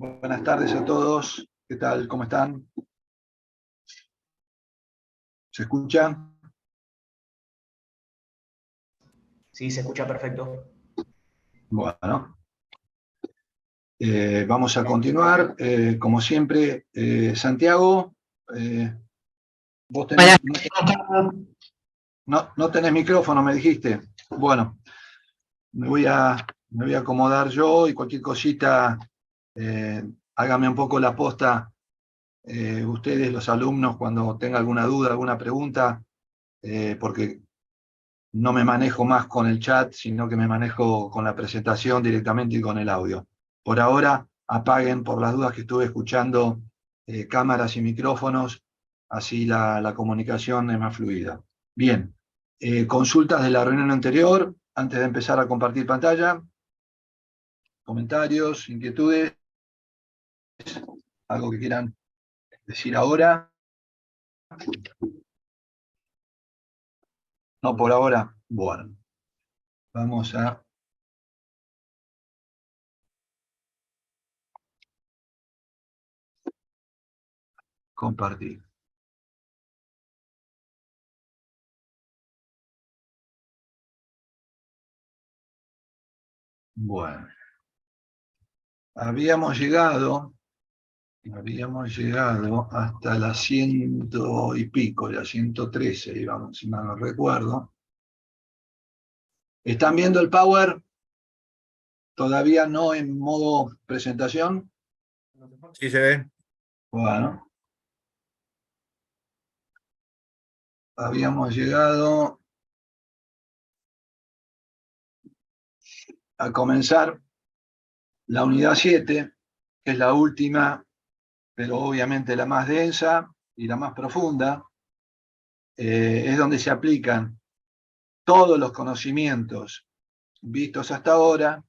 Buenas tardes a todos. ¿Qué tal? ¿Cómo están? ¿Se escucha? Sí, se escucha perfecto. Bueno, vamos a continuar. Como siempre, Santiago, vos tenés, no tenés micrófono, me dijiste. Bueno, me voy a acomodar yo y cualquier cosita, hágame un poco la posta, ustedes, los alumnos, cuando tengan alguna duda, alguna pregunta, porque no me manejo más con el chat, sino que me manejo con la presentación directamente y con el audio. Por ahora, apaguen por las dudas que estuve escuchando cámaras y micrófonos, así la comunicación es más fluida. Bien, consultas de la reunión anterior, antes de empezar a compartir pantalla, comentarios, inquietudes, algo que quieran decir ahora. No, por ahora, bueno, vamos a compartir. Bueno, habíamos llegado hasta la 100 y pico, la 113, digamos, si mal no recuerdo. ¿Están viendo el Power? Todavía no en modo presentación. Sí, se ve. Bueno, habíamos llegado a comenzar la unidad 7, que es la última, pero obviamente la más densa y la más profunda. Es donde se aplican todos los conocimientos vistos hasta ahora.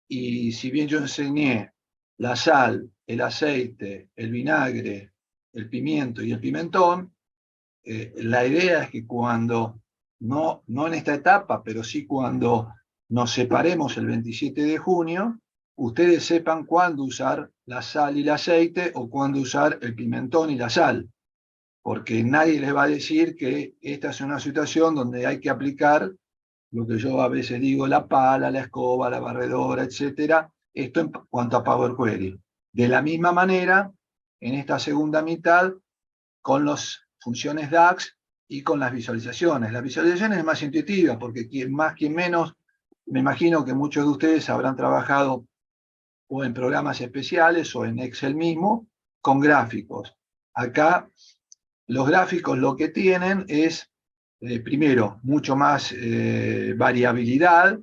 Y si bien yo enseñé la sal, el aceite, el vinagre, el pimiento y el pimentón, la idea es que cuando, no en esta etapa, pero sí cuando nos separemos el 27 de junio, ustedes sepan cuándo usar la sal y el aceite o cuándo usar el pimentón y la sal, porque nadie les va a decir que esta es una situación donde hay que aplicar lo que yo a veces digo, la pala, la escoba, la barredora, etcétera. Esto en cuanto a Power Query. De la misma manera, en esta segunda mitad, con las funciones DAX y con las visualizaciones. Las visualizaciones es más intuitiva, porque quien más, quien menos, me imagino que muchos de ustedes habrán trabajado o en programas especiales o en Excel mismo, con gráficos. Acá los gráficos lo que tienen es, primero, mucho más variabilidad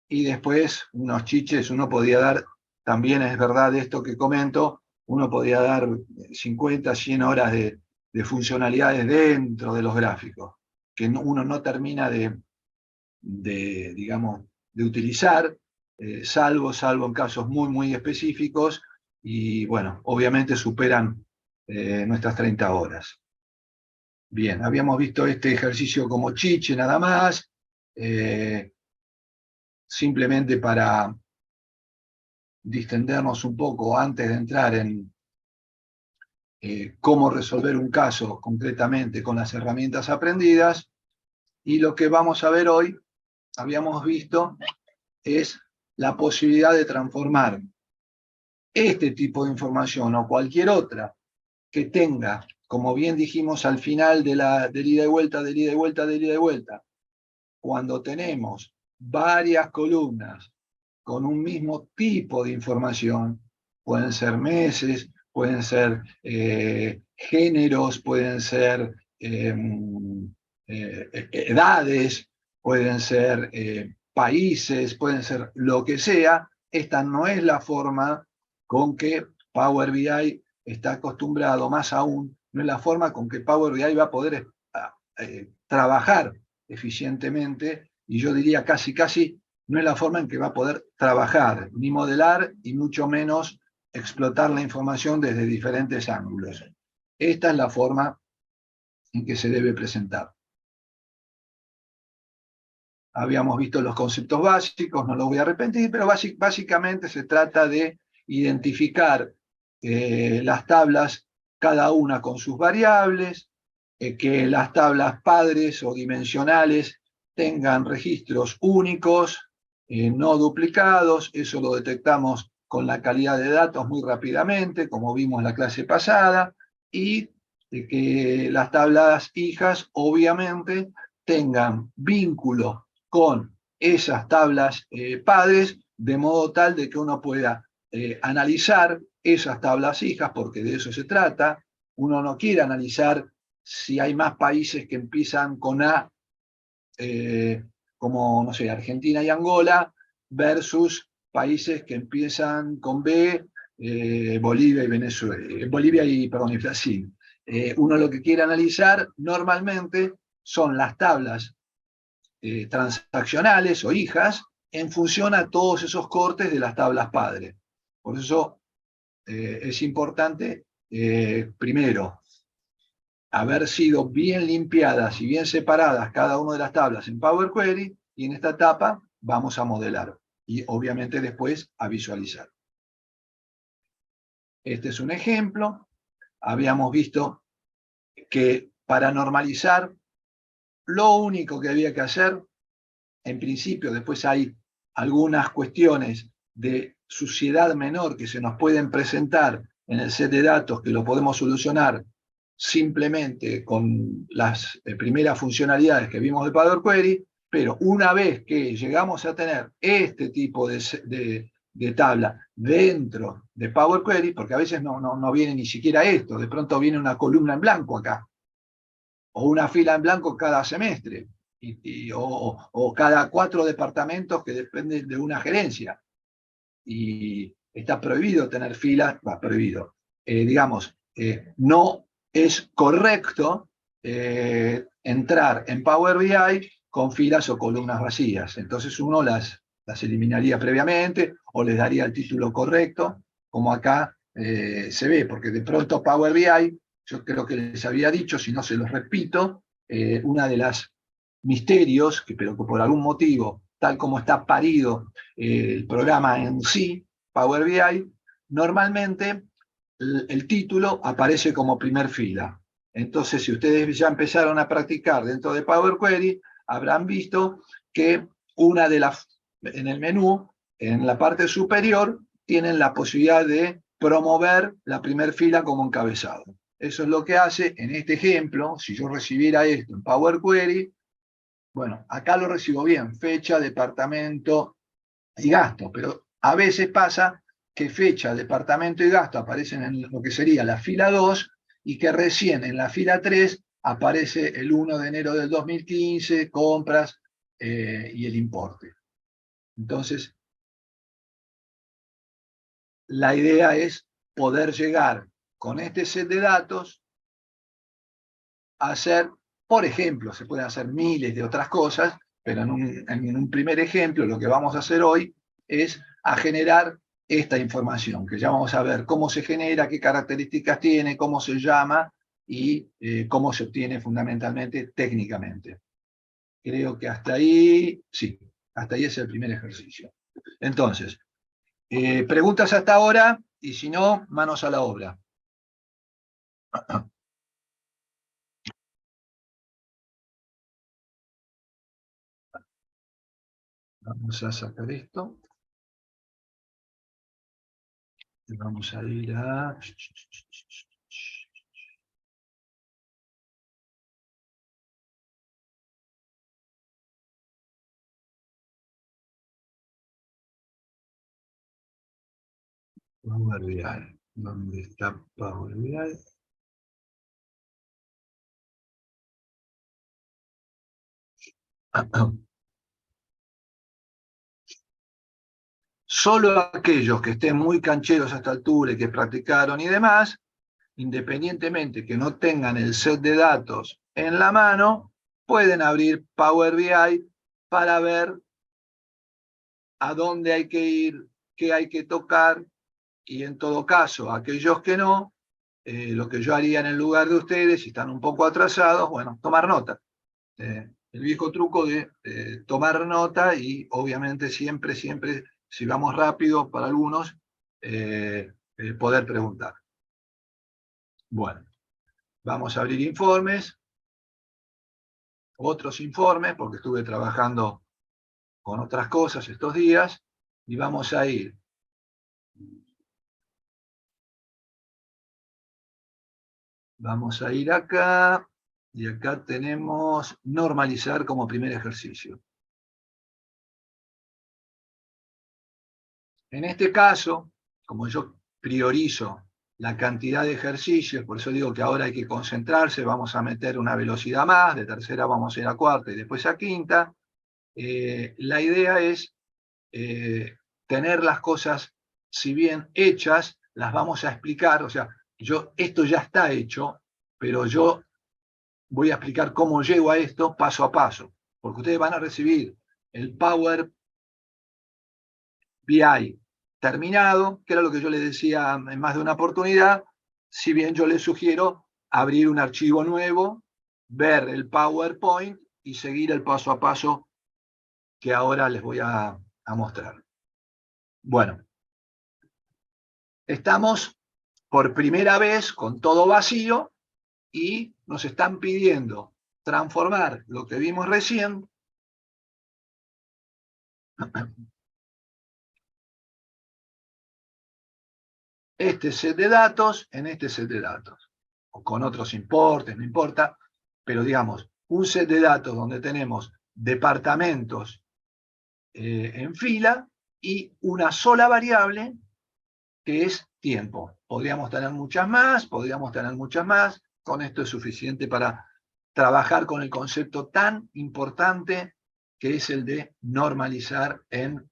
y después unos chiches, uno podía dar, también es verdad esto que comento, uno podía dar 50, 100 horas de funcionalidades dentro de los gráficos, que uno no termina digamos, de utilizar, salvo en casos muy, muy específicos, y bueno, obviamente superan nuestras 30 horas. Bien, habíamos visto este ejercicio como chiche nada más, simplemente para distendernos un poco antes de entrar en cómo resolver un caso concretamente con las herramientas aprendidas. Y lo que vamos a ver hoy, habíamos visto, es la posibilidad de transformar este tipo de información o cualquier otra que tenga, como bien dijimos al final del ida y vuelta, del ida y vuelta, del ida y vuelta, cuando tenemos varias columnas con un mismo tipo de información, pueden ser meses, pueden ser géneros, pueden ser edades, pueden ser países, pueden ser lo que sea. Esta no es la forma con que Power BI está acostumbrado, más aún, no es la forma con que Power BI va a poder trabajar eficientemente, y yo diría casi no es la forma en que va a poder trabajar, ni modelar, y mucho menos explotar la información desde diferentes ángulos. Esta es la forma en que se debe presentar. Habíamos visto los conceptos básicos, no los voy a repetir, pero básicamente se trata de identificar las tablas, cada una con sus variables, que las tablas padres o dimensionales tengan registros únicos, no duplicados. Eso lo detectamos con la calidad de datos muy rápidamente, como vimos en la clase pasada, y que las tablas hijas obviamente tengan vínculo con esas tablas padres, de modo tal de que uno pueda analizar esas tablas hijas, porque de eso se trata. Uno no quiere analizar si hay más países que empiezan con A, como, no sé, Argentina y Angola, versus países que empiezan con B, Bolivia y Venezuela, Bolivia y, perdón, y Brasil. Uno lo que quiere analizar normalmente son las tablas transaccionales o hijas en función a todos esos cortes de las tablas padre. Por eso es importante, primero, haber sido bien limpiadas y bien separadas cada una de las tablas en Power Query, y en esta etapa vamos a modelar y obviamente después a visualizar. Este es un ejemplo. Habíamos visto que para normalizar, lo único que había que hacer, en principio, después hay algunas cuestiones de suciedad menor que se nos pueden presentar en el set de datos, que lo podemos solucionar simplemente con las primeras funcionalidades que vimos de Power Query, pero una vez que llegamos a tener este tipo de tabla dentro de Power Query, porque a veces no viene ni siquiera esto, de pronto viene una columna en blanco acá, o una fila en blanco cada semestre, o cada 4 departamentos que dependen de una gerencia. Y está prohibido tener filas, prohibido. Digamos, no es correcto entrar en Power BI con filas o columnas vacías. Entonces uno las eliminaría previamente o les daría el título correcto, como acá se ve, porque de pronto Power BI, yo creo que les había dicho, si no se los repito, una de las misterios, pero que por algún motivo, tal como está parido el programa en sí, Power BI, normalmente el título aparece como primer fila. Entonces, si ustedes ya empezaron a practicar dentro de Power Query, habrán visto que una de las, en el menú, en la parte superior, tienen la posibilidad de promover la primer fila como encabezado. Eso es lo que hace, en este ejemplo, si yo recibiera esto en Power Query, bueno, acá lo recibo bien, fecha, departamento y gasto, pero a veces pasa que fecha, departamento y gasto aparecen en lo que sería la fila 2 y que recién en la fila 3 aparece el 1 de enero del 2015, compras y el importe. Entonces, la idea es poder llegar con este set de datos a hacer, por ejemplo, se pueden hacer miles de otras cosas, pero en un primer ejemplo lo que vamos a hacer hoy es a generar esta información, que ya vamos a ver cómo se genera, qué características tiene, cómo se llama y cómo se obtiene fundamentalmente técnicamente. Creo que hasta ahí, sí, hasta ahí es el primer ejercicio. Entonces, preguntas hasta ahora, y si no, manos a la obra. Vamos a sacar esto. Vamos a ir a... Power BI. ¿Dónde está Power BI? Solo aquellos que estén muy cancheros a esta altura y que practicaron y demás, independientemente que no tengan el set de datos en la mano, pueden abrir Power BI para ver a dónde hay que ir, qué hay que tocar, y en todo caso, aquellos que no, lo que yo haría en el lugar de ustedes, si están un poco atrasados, bueno, tomar nota. El viejo truco de tomar nota y obviamente siempre, si vamos rápido para algunos, poder preguntar. Bueno, vamos a abrir informes, otros informes, porque estuve trabajando con otras cosas estos días, y vamos a ir. Vamos a ir acá, y acá tenemos normalizar como primer ejercicio. En este caso, como yo priorizo la cantidad de ejercicios, por eso digo que ahora hay que concentrarse, vamos a meter una velocidad más, de tercera vamos a ir a cuarta y después a quinta. La idea es tener las cosas, si bien hechas, las vamos a explicar, o sea, esto ya está hecho, pero yo voy a explicar cómo llego a esto paso a paso, porque ustedes van a recibir el Power BI terminado, que era lo que yo les decía en más de una oportunidad, si bien yo les sugiero abrir un archivo nuevo, ver el PowerPoint y seguir el paso a paso que ahora les voy a mostrar. Bueno, estamos por primera vez con todo vacío y nos están pidiendo transformar lo que vimos recién este set de datos en este set de datos, o con otros importes, no importa, pero digamos, un set de datos donde tenemos departamentos en fila y una sola variable que es tiempo. Podríamos tener muchas más, con esto es suficiente para trabajar con el concepto tan importante que es el de normalizar en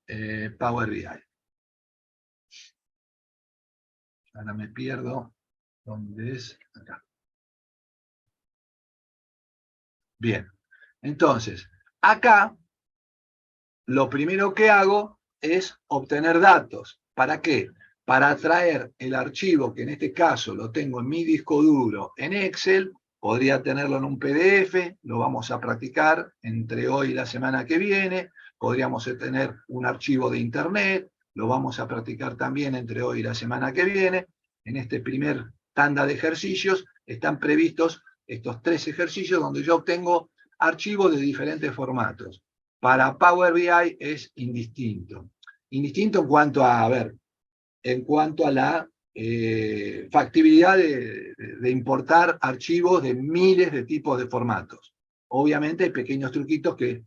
Power BI. Ahora me pierdo. ¿Dónde es? Acá. Bien. Entonces, acá lo primero que hago es obtener datos. ¿Para qué? Para traer el archivo, que en este caso lo tengo en mi disco duro en Excel, podría tenerlo en un PDF, lo vamos a practicar entre hoy y la semana que viene, podríamos tener un archivo de Internet, lo vamos a practicar también entre hoy y la semana que viene. En este primer tanda de ejercicios están previstos estos 3 ejercicios donde yo obtengo archivos de diferentes formatos. Para Power BI es indistinto. Indistinto en cuanto a, la factibilidad de importar archivos de miles de tipos de formatos. Obviamente hay pequeños truquitos que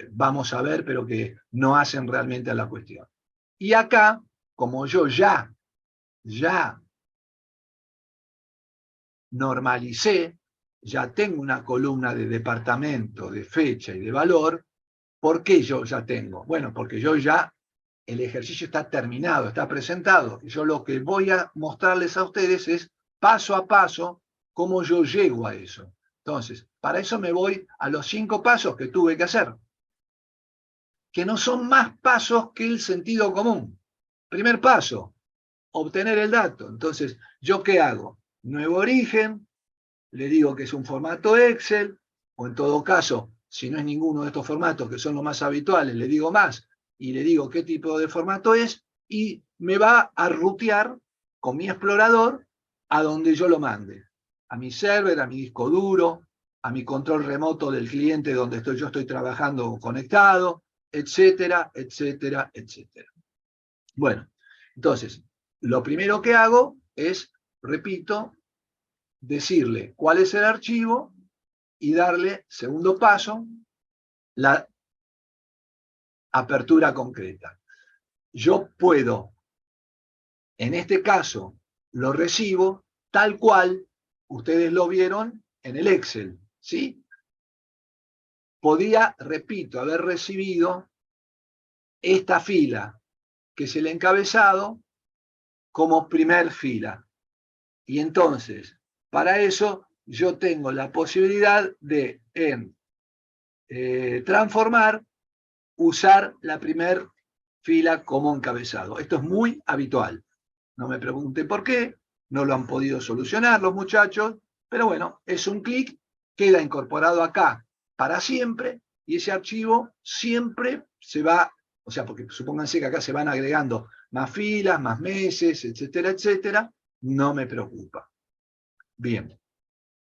vamos a ver, pero que no hacen realmente a la cuestión. Y acá, como yo ya normalicé, ya tengo una columna de departamento, de fecha y de valor. ¿Por qué yo ya tengo? Bueno, porque el ejercicio está terminado, está presentado. Y yo lo que voy a mostrarles a ustedes es paso a paso cómo yo llego a eso. Entonces, para eso me voy a los 5 pasos que tuve que hacer, que no son más pasos que el sentido común. Primer paso, obtener el dato. Entonces, ¿yo qué hago? Nuevo origen, le digo que es un formato Excel, o en todo caso, si no es ninguno de estos formatos que son los más habituales, le digo más, y le digo qué tipo de formato es, y me va a rutear con mi explorador a donde yo lo mande. A mi server, a mi disco duro, a mi control remoto del cliente donde yo estoy trabajando conectado, etcétera, etcétera, etcétera. Bueno, entonces, lo primero que hago es, repito, decirle cuál es el archivo y darle, segundo paso, la apertura concreta. Yo puedo, en este caso, lo recibo tal cual ustedes lo vieron en el Excel, ¿sí? Podía, repito, haber recibido esta fila, que es el encabezado, como primer fila. Y entonces, para eso, yo tengo la posibilidad de, transformar, usar la primer fila como encabezado. Esto es muy habitual. No me pregunten por qué, no lo han podido solucionar los muchachos, pero bueno, es un clic, queda incorporado acá para siempre, y ese archivo siempre se va, o sea, porque supónganse que acá se van agregando más filas, más meses, etcétera, etcétera, no me preocupa. Bien,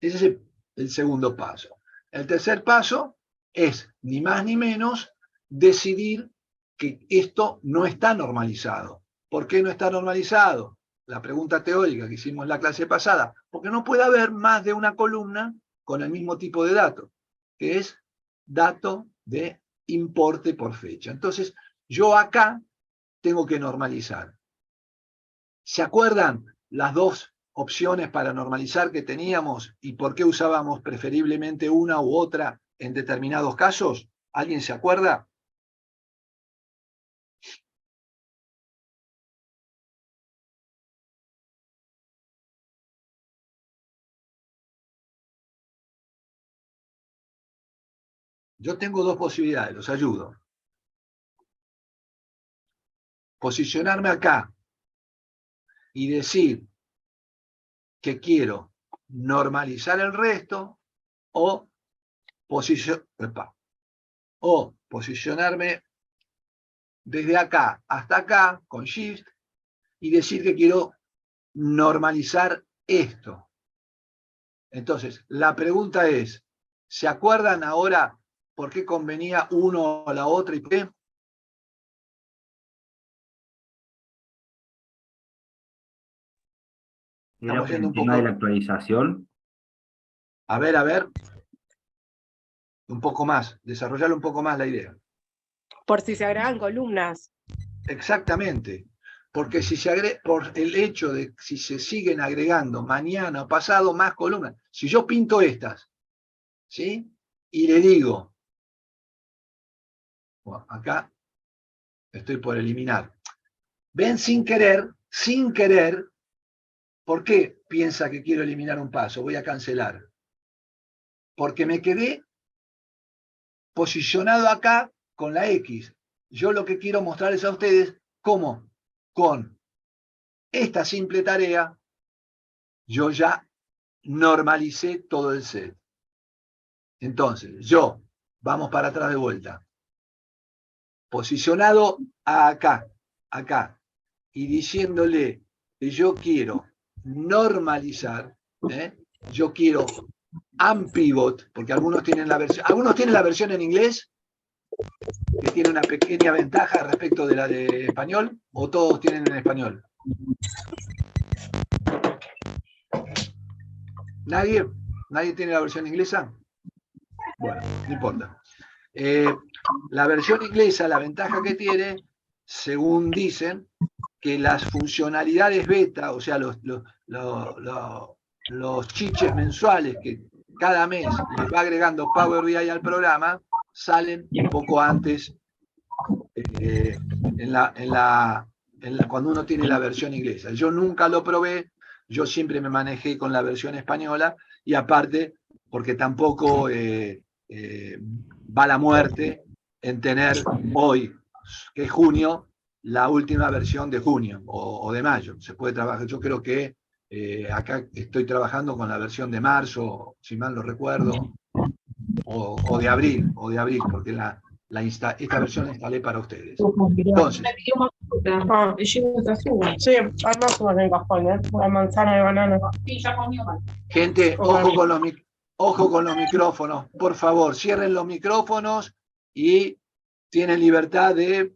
ese es el segundo paso. El tercer paso es, ni más ni menos, decidir que esto no está normalizado. ¿Por qué no está normalizado? La pregunta teórica que hicimos en la clase pasada. Porque no puede haber más de una columna con el mismo tipo de dato, que es dato de importe por fecha. Entonces, yo acá tengo que normalizar. ¿Se acuerdan las dos opciones para normalizar que teníamos y por qué usábamos preferiblemente una u otra en determinados casos? ¿Alguien se acuerda? Yo tengo dos posibilidades, los ayudo. Posicionarme acá y decir que quiero normalizar el resto o, posicionarme desde acá hasta acá con Shift y decir que quiero normalizar esto. Entonces, la pregunta es, ¿se acuerdan ahora por qué convenía uno a la otra y por qué? Era por el tema de la actualización. A ver, un poco más, desarrollarlo un poco más la idea. Por si se agregan columnas. Exactamente, porque si se agrega, por el hecho de si se siguen agregando mañana o pasado más columnas, si yo pinto estas, ¿sí? Y le digo, bueno, acá estoy por eliminar. Ven sin querer, ¿por qué piensa que quiero eliminar un paso? Voy a cancelar. Porque me quedé posicionado acá con la X. Yo lo que quiero mostrarles a ustedes cómo con esta simple tarea yo ya normalicé todo el set. Entonces, vamos para atrás de vuelta. Posicionado acá, y diciéndole que yo quiero normalizar, yo quiero unpivot, porque algunos tienen la versión en inglés, que tiene una pequeña ventaja respecto de la de español, o todos tienen en español. ¿Nadie tiene la versión inglesa? Bueno, no importa. La versión inglesa, la ventaja que tiene, según dicen, que las funcionalidades beta, o sea, los chiches mensuales que cada mes les va agregando Power BI al programa, salen un poco antes cuando uno tiene la versión inglesa. Yo nunca lo probé, yo siempre me manejé con la versión española, y aparte, porque tampoco va la muerte en tener hoy, que es junio, la última versión de junio o de mayo. Se puede trabajar, yo creo que acá estoy trabajando con la versión de marzo, si mal lo recuerdo, o de abril, porque esta versión la instalé para ustedes. Entonces, Sí, hay más en el cajón, la manzana de banana. gente, ojo con los micrófonos, por favor, cierren los micrófonos y tienen libertad de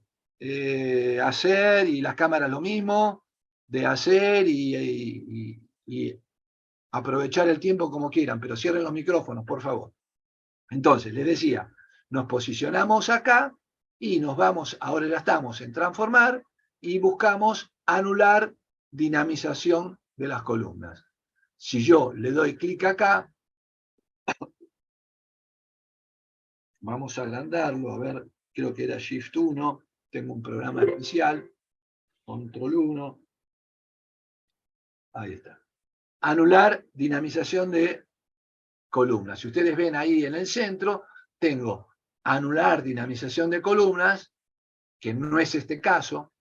hacer, y las cámaras lo mismo, de hacer y aprovechar el tiempo como quieran, pero cierren los micrófonos, por favor. Entonces, les decía, nos posicionamos acá y nos vamos, ahora ya estamos en transformar y buscamos anular dinamización de las columnas. Si yo le doy clic acá, vamos a agrandarlo, a ver, creo que era Shift 1, tengo un programa especial, Control 1, ahí está. Anular dinamización de columnas. Si ustedes ven ahí en el centro, tengo anular dinamización de columnas, que no es este caso.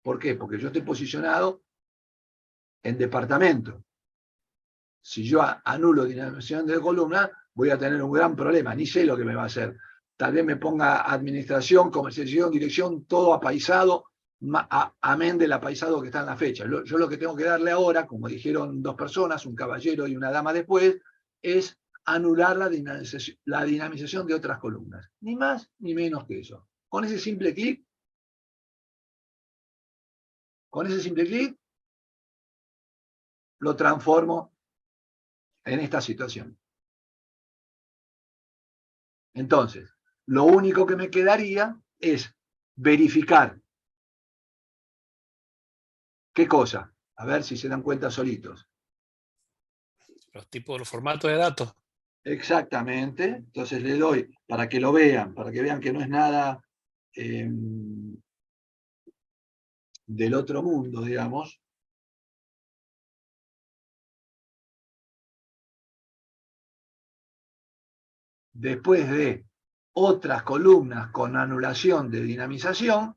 ¿Por qué? Porque yo estoy posicionado en departamento. Si yo anulo dinamización de columnas, voy a tener un gran problema. Ni sé lo que me va a hacer. Tal vez me ponga administración, comercialización, dirección, todo apaisado, amén del apaisado que está en la fecha. Yo lo que tengo que darle ahora, como dijeron dos personas, un caballero y una dama después, es anular la dinamización de otras columnas. Ni más ni menos que eso. Con ese simple clic, lo transformo en esta situación. Entonces, lo único que me quedaría es verificar. ¿Qué cosa? A ver si se dan cuenta solitos. Los tipos, los formatos de datos. Exactamente. Entonces le doy, para que lo vean, para que vean que no es nada del otro mundo, digamos. Después de otras columnas con anulación de dinamización,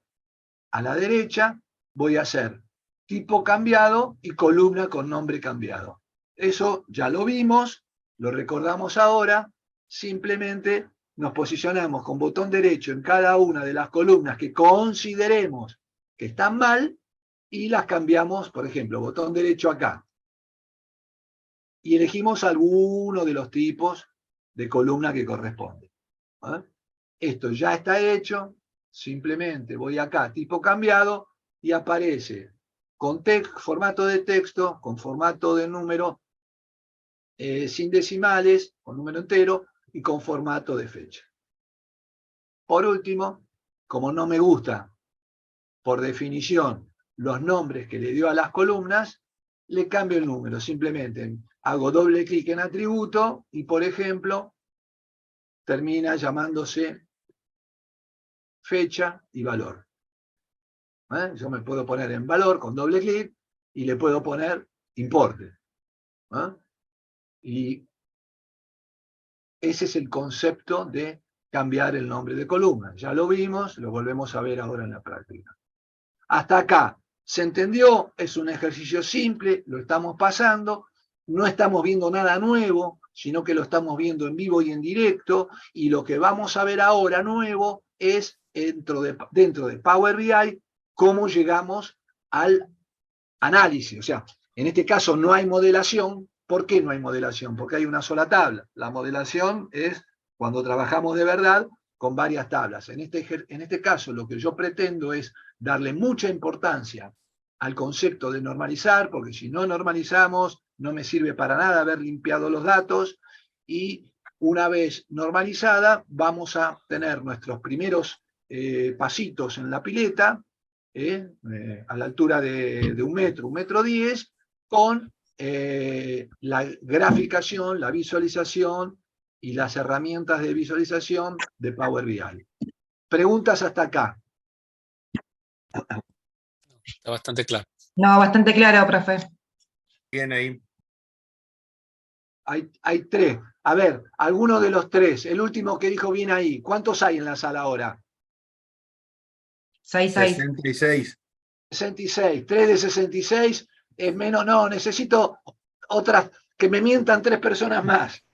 a la derecha voy a hacer tipo cambiado y columna con nombre cambiado. Eso ya lo vimos, lo recordamos ahora, simplemente nos posicionamos con botón derecho en cada una de las columnas que consideremos que están mal y las cambiamos, por ejemplo, botón derecho acá. Y elegimos alguno de los tipos de columna que corresponde. ¿Eh? Esto ya está hecho, simplemente voy acá, tipo cambiado, y aparece con formato de texto, con formato de número, sin decimales, con número entero, y con formato de fecha. Por último, como no me gusta, por definición, los nombres que le dio a las columnas, le cambio el número, simplemente hago doble clic en atributo y, por ejemplo, termina llamándose fecha y valor. Yo me puedo poner en valor con doble clic y le puedo poner importe. Y ese es el concepto de cambiar el nombre de columna. Ya lo vimos, lo volvemos a ver ahora en la práctica. Hasta acá, ¿se entendió? Es un ejercicio simple, lo estamos pasando, no estamos viendo nada nuevo, sino que lo estamos viendo en vivo y en directo, y lo que vamos a ver ahora nuevo es dentro de Power BI cómo llegamos al análisis. O sea, en este caso no hay modelación. ¿Por qué no hay modelación? Porque hay una sola tabla. La modelación es cuando trabajamos de verdad con varias tablas. En este caso lo que yo pretendo es darle mucha importancia al concepto de normalizar, porque si no normalizamos no me sirve para nada haber limpiado los datos, y una vez normalizada vamos a tener nuestros primeros pasitos en la pileta, a la altura de 1 metro 10, con la graficación, la visualización y las herramientas de visualización de Power BI. ¿Preguntas hasta acá? Está bastante claro. No, bastante claro, profe. Bien ahí. Hay tres. A ver, alguno de los tres. El último que dijo bien ahí. ¿Cuántos hay en la sala ahora? 66. 66. 3 de 66 es menos. No, necesito otras, que me mientan 3 personas más.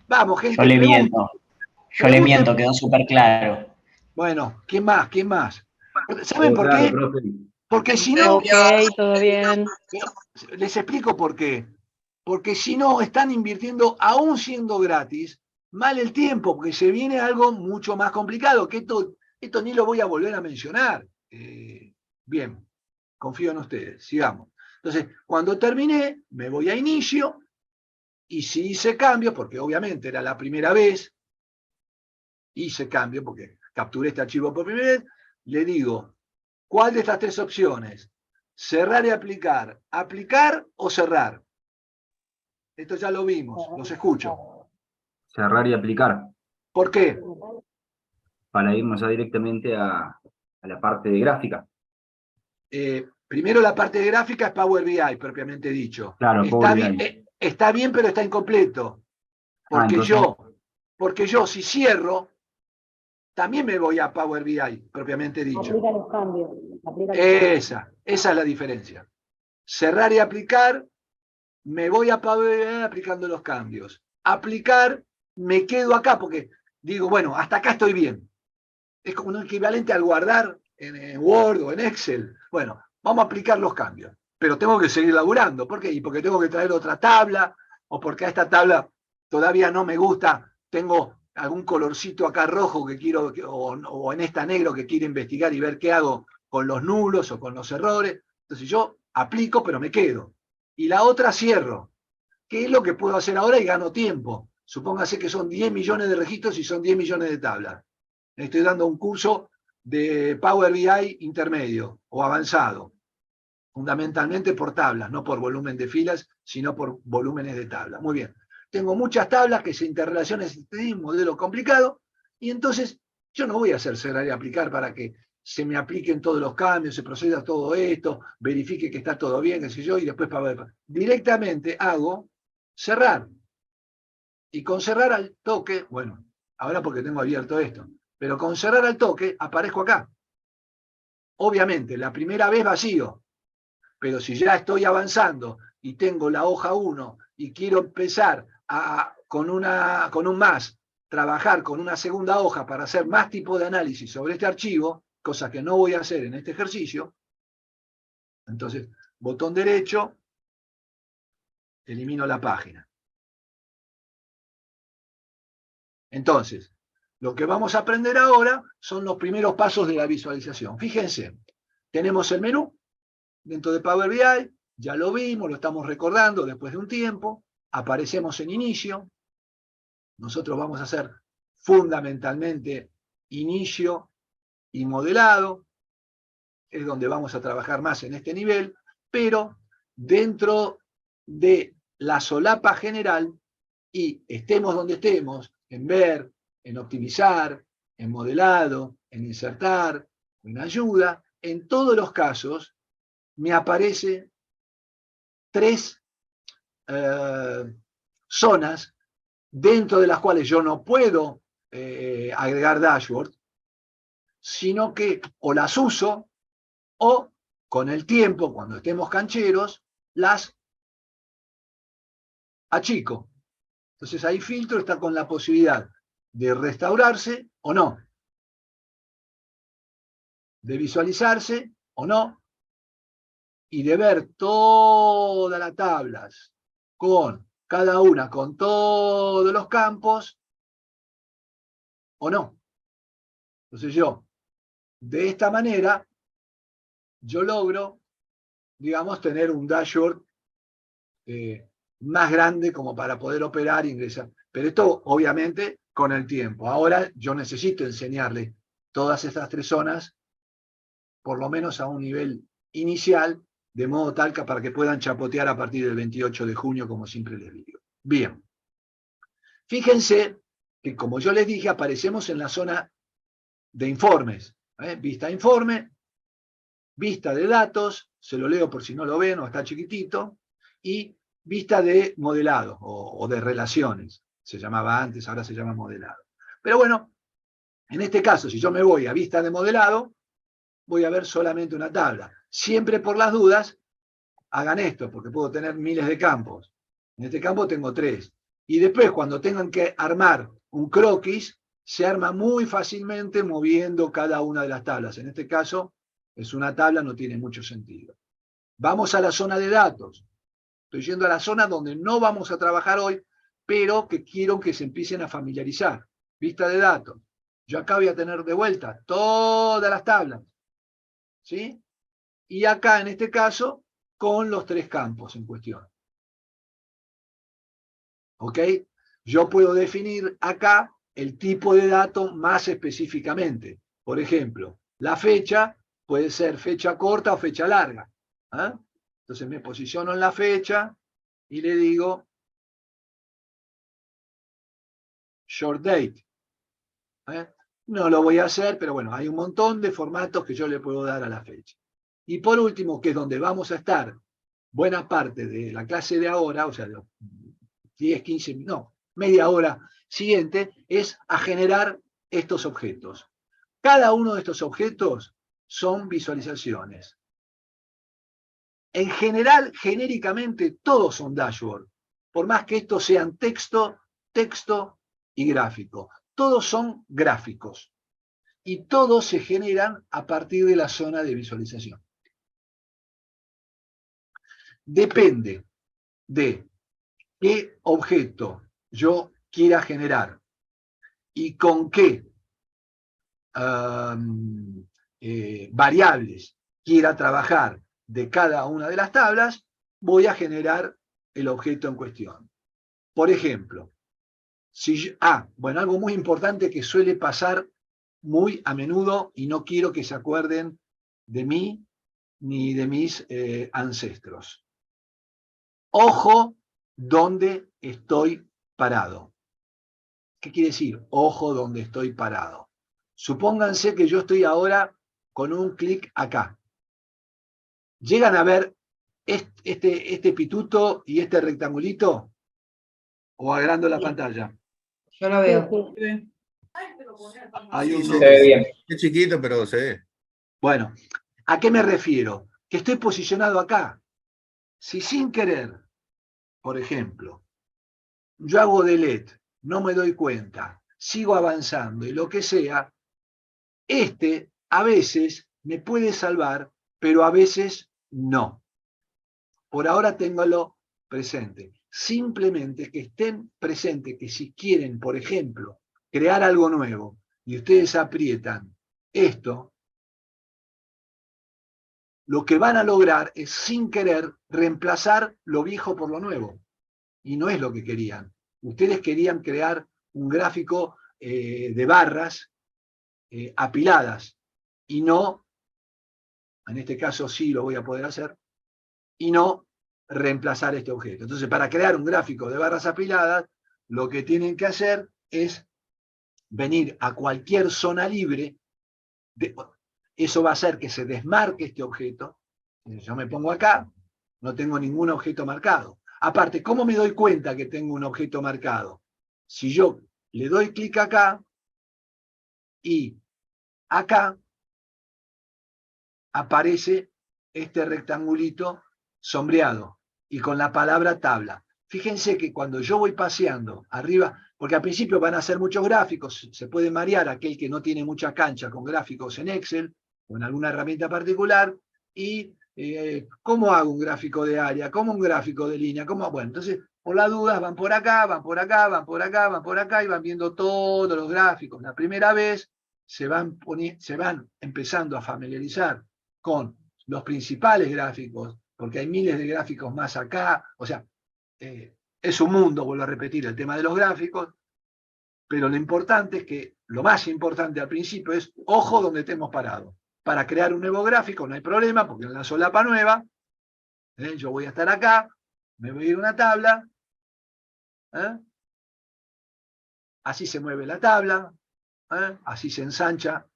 Vamos, gente. Yo le miento, quedó súper claro. Bueno, ¿quién más? ¿Quién más? ¿Saben por Claro, qué? profe. Porque si no... Ok, todo bien. Les explico por qué. Porque si no, están invirtiendo, aún siendo gratis, mal el tiempo, porque se viene algo mucho más complicado, que esto ni lo voy a volver a mencionar. Bien, confío en ustedes, sigamos. Entonces, cuando terminé, me voy a inicio, y si hice cambio, porque obviamente era la primera vez, hice cambio, porque capturé este archivo por primera vez, le digo, ¿cuál de estas 3 opciones? Cerrar y aplicar. ¿Aplicar o cerrar? Esto ya lo vimos, los escucho. Cerrar y aplicar. ¿Por qué? Para irnos ya directamente a la parte de gráfica. Primero la parte de gráfica es Power BI, propiamente dicho. Claro, Power BI. Está bien, pero está incompleto. Porque, porque yo, si cierro, también me voy a Power BI, propiamente dicho. Aplica los cambios. Esa es la diferencia. Cerrar y aplicar, me voy a Power BI aplicando los cambios. Aplicar, me quedo acá porque digo, bueno, hasta acá estoy bien. Es como un equivalente al guardar en Word o en Excel. Bueno, vamos a aplicar los cambios, pero tengo que seguir laburando. ¿Por qué? Y porque tengo que traer otra tabla, o porque a esta tabla todavía no me gusta, tengo algún colorcito acá rojo que quiero, o en esta negro que quiero investigar y ver qué hago con los nulos o con los errores. Entonces yo aplico, pero me quedo. Y la otra cierro. ¿Qué es lo que puedo hacer ahora y gano tiempo? Supóngase que son 10 millones de registros y son 10 millones de tablas. Estoy dando un curso de Power BI intermedio o avanzado, fundamentalmente por tablas, no por volumen de filas, sino por volúmenes de tablas. Muy bien. Tengo muchas tablas que se interrelacionan entre un modelo complicado, y entonces yo no voy a hacer cerrar y aplicar para que se me apliquen todos los cambios, se proceda todo esto, verifique que está todo bien, qué sé yo, y después directamente hago cerrar. Y con cerrar al toque, bueno, ahora porque tengo abierto esto, pero con cerrar al toque aparezco acá. Obviamente, la primera vez vacío, pero si ya estoy avanzando y tengo la hoja 1 y quiero empezar con un más, trabajar con una segunda hoja para hacer más tipo de análisis sobre este archivo, cosa que no voy a hacer en este ejercicio, entonces, botón derecho, elimino la página. Entonces, lo que vamos a aprender ahora son los primeros pasos de la visualización. Fíjense, tenemos el menú dentro de Power BI, ya lo vimos, lo estamos recordando después de un tiempo, aparecemos en inicio, nosotros vamos a hacer fundamentalmente inicio y modelado, es donde vamos a trabajar más en este nivel, pero dentro de la solapa general, y estemos donde estemos, en ver, en optimizar, en modelado, en insertar, en ayuda, en todos los casos me aparece 3 zonas dentro de las cuales yo no puedo agregar dashboard, sino que o las uso o con el tiempo, cuando estemos cancheros, las achico. Entonces ahí filtro está con la posibilidad de restaurarse o no, de visualizarse o no, y de ver todas las tablas con cada una, con todos los campos, o no. Entonces yo, de esta manera, yo logro, digamos, tener un dashboard más grande como para poder operar e ingresar. Pero esto, obviamente, con el tiempo. Ahora yo necesito enseñarle todas estas 3 zonas, por lo menos a un nivel inicial, de modo tal que para que puedan chapotear a partir del 28 de junio, como siempre les digo. Bien. Fíjense que, como yo les dije, aparecemos en la zona de informes. Vista informe, vista de datos, se lo leo por si no lo ven o está chiquitito, y vista de modelado o de relaciones. Se llamaba antes, ahora se llama modelado. Pero bueno, en este caso, si yo me voy a vista de modelado, voy a ver solamente una tabla. Siempre por las dudas, hagan esto, porque puedo tener miles de campos. En este campo tengo 3. Y después, cuando tengan que armar un croquis, se arma muy fácilmente moviendo cada una de las tablas. En este caso, es una tabla, no tiene mucho sentido. Vamos a la zona de datos. Estoy yendo a la zona donde no vamos a trabajar hoy, pero que quiero que se empiecen a familiarizar. Vista de datos. Yo acá voy a tener de vuelta todas las tablas. ¿Sí? Y acá, en este caso, con los 3 campos en cuestión. ¿Ok? Yo puedo definir acá el tipo de dato más específicamente. Por ejemplo, la fecha puede ser fecha corta o fecha larga. Entonces me posiciono en la fecha y le digo short date. No lo voy a hacer, pero bueno, hay un montón de formatos que yo le puedo dar a la fecha. Y por último, que es donde vamos a estar buena parte de la clase de ahora, o sea, de 10, 15, no, media hora siguiente, es a generar estos objetos. Cada uno de estos objetos son visualizaciones. En general, genéricamente, todos son dashboard, por más que estos sean texto y gráfico. Todos son gráficos. y todos se generan a partir de la zona de visualización. Depende de qué objeto yo quiera generar y con qué variables quiera trabajar de cada una de las tablas, voy a generar el objeto en cuestión. Por ejemplo, bueno, algo muy importante que suele pasar muy a menudo y no quiero que se acuerden de mí ni de mis ancestros. Ojo donde estoy parado. ¿Qué quiere decir? Ojo donde estoy parado. Supónganse que yo estoy ahora con un clic acá. ¿Llegan a ver este pituto y este rectangulito? ¿O agrando la pantalla? Yo lo veo. Hay un... Se ve bien. Es chiquito, pero se ve. Bueno, ¿a qué me refiero? Que estoy posicionado acá. Si sin querer, por ejemplo, yo hago delete, no me doy cuenta, sigo avanzando y lo que sea, a veces me puede salvar, pero a veces no. Por ahora téngalo presente. Simplemente que estén presentes, que si quieren, por ejemplo, crear algo nuevo y ustedes aprietan esto, lo que van a lograr es, sin querer, reemplazar lo viejo por lo nuevo. Y no es lo que querían. Ustedes querían crear un gráfico de barras apiladas, y no, en este caso sí lo voy a poder hacer, y no reemplazar este objeto. Entonces, para crear un gráfico de barras apiladas, lo que tienen que hacer es venir a cualquier zona libre. Eso va a hacer que se desmarque este objeto. Yo me pongo acá, no tengo ningún objeto marcado. Aparte, ¿cómo me doy cuenta que tengo un objeto marcado? Si yo le doy clic acá y acá aparece este rectangulito sombreado y con la palabra tabla. Fíjense que cuando yo voy paseando arriba, porque al principio van a hacer muchos gráficos, se puede marear aquel que no tiene mucha cancha con gráficos en Excel o en alguna herramienta particular, y ¿cómo hago un gráfico de área? ¿Cómo un gráfico de línea? ¿Cómo? Bueno, entonces, por las dudas, van por acá, van por acá, van por acá, van por acá, y van viendo todos los gráficos. La primera vez se van empezando a familiarizar con los principales gráficos, porque hay miles de gráficos más acá, o sea, es un mundo, vuelvo a repetir, el tema de los gráficos, pero lo importante es que, lo más importante al principio es, ojo donde estemos parados. Para crear un nuevo gráfico no hay problema, porque en la solapa nueva, yo voy a estar acá, me voy a ir a una tabla, así se mueve la tabla, así se ensancha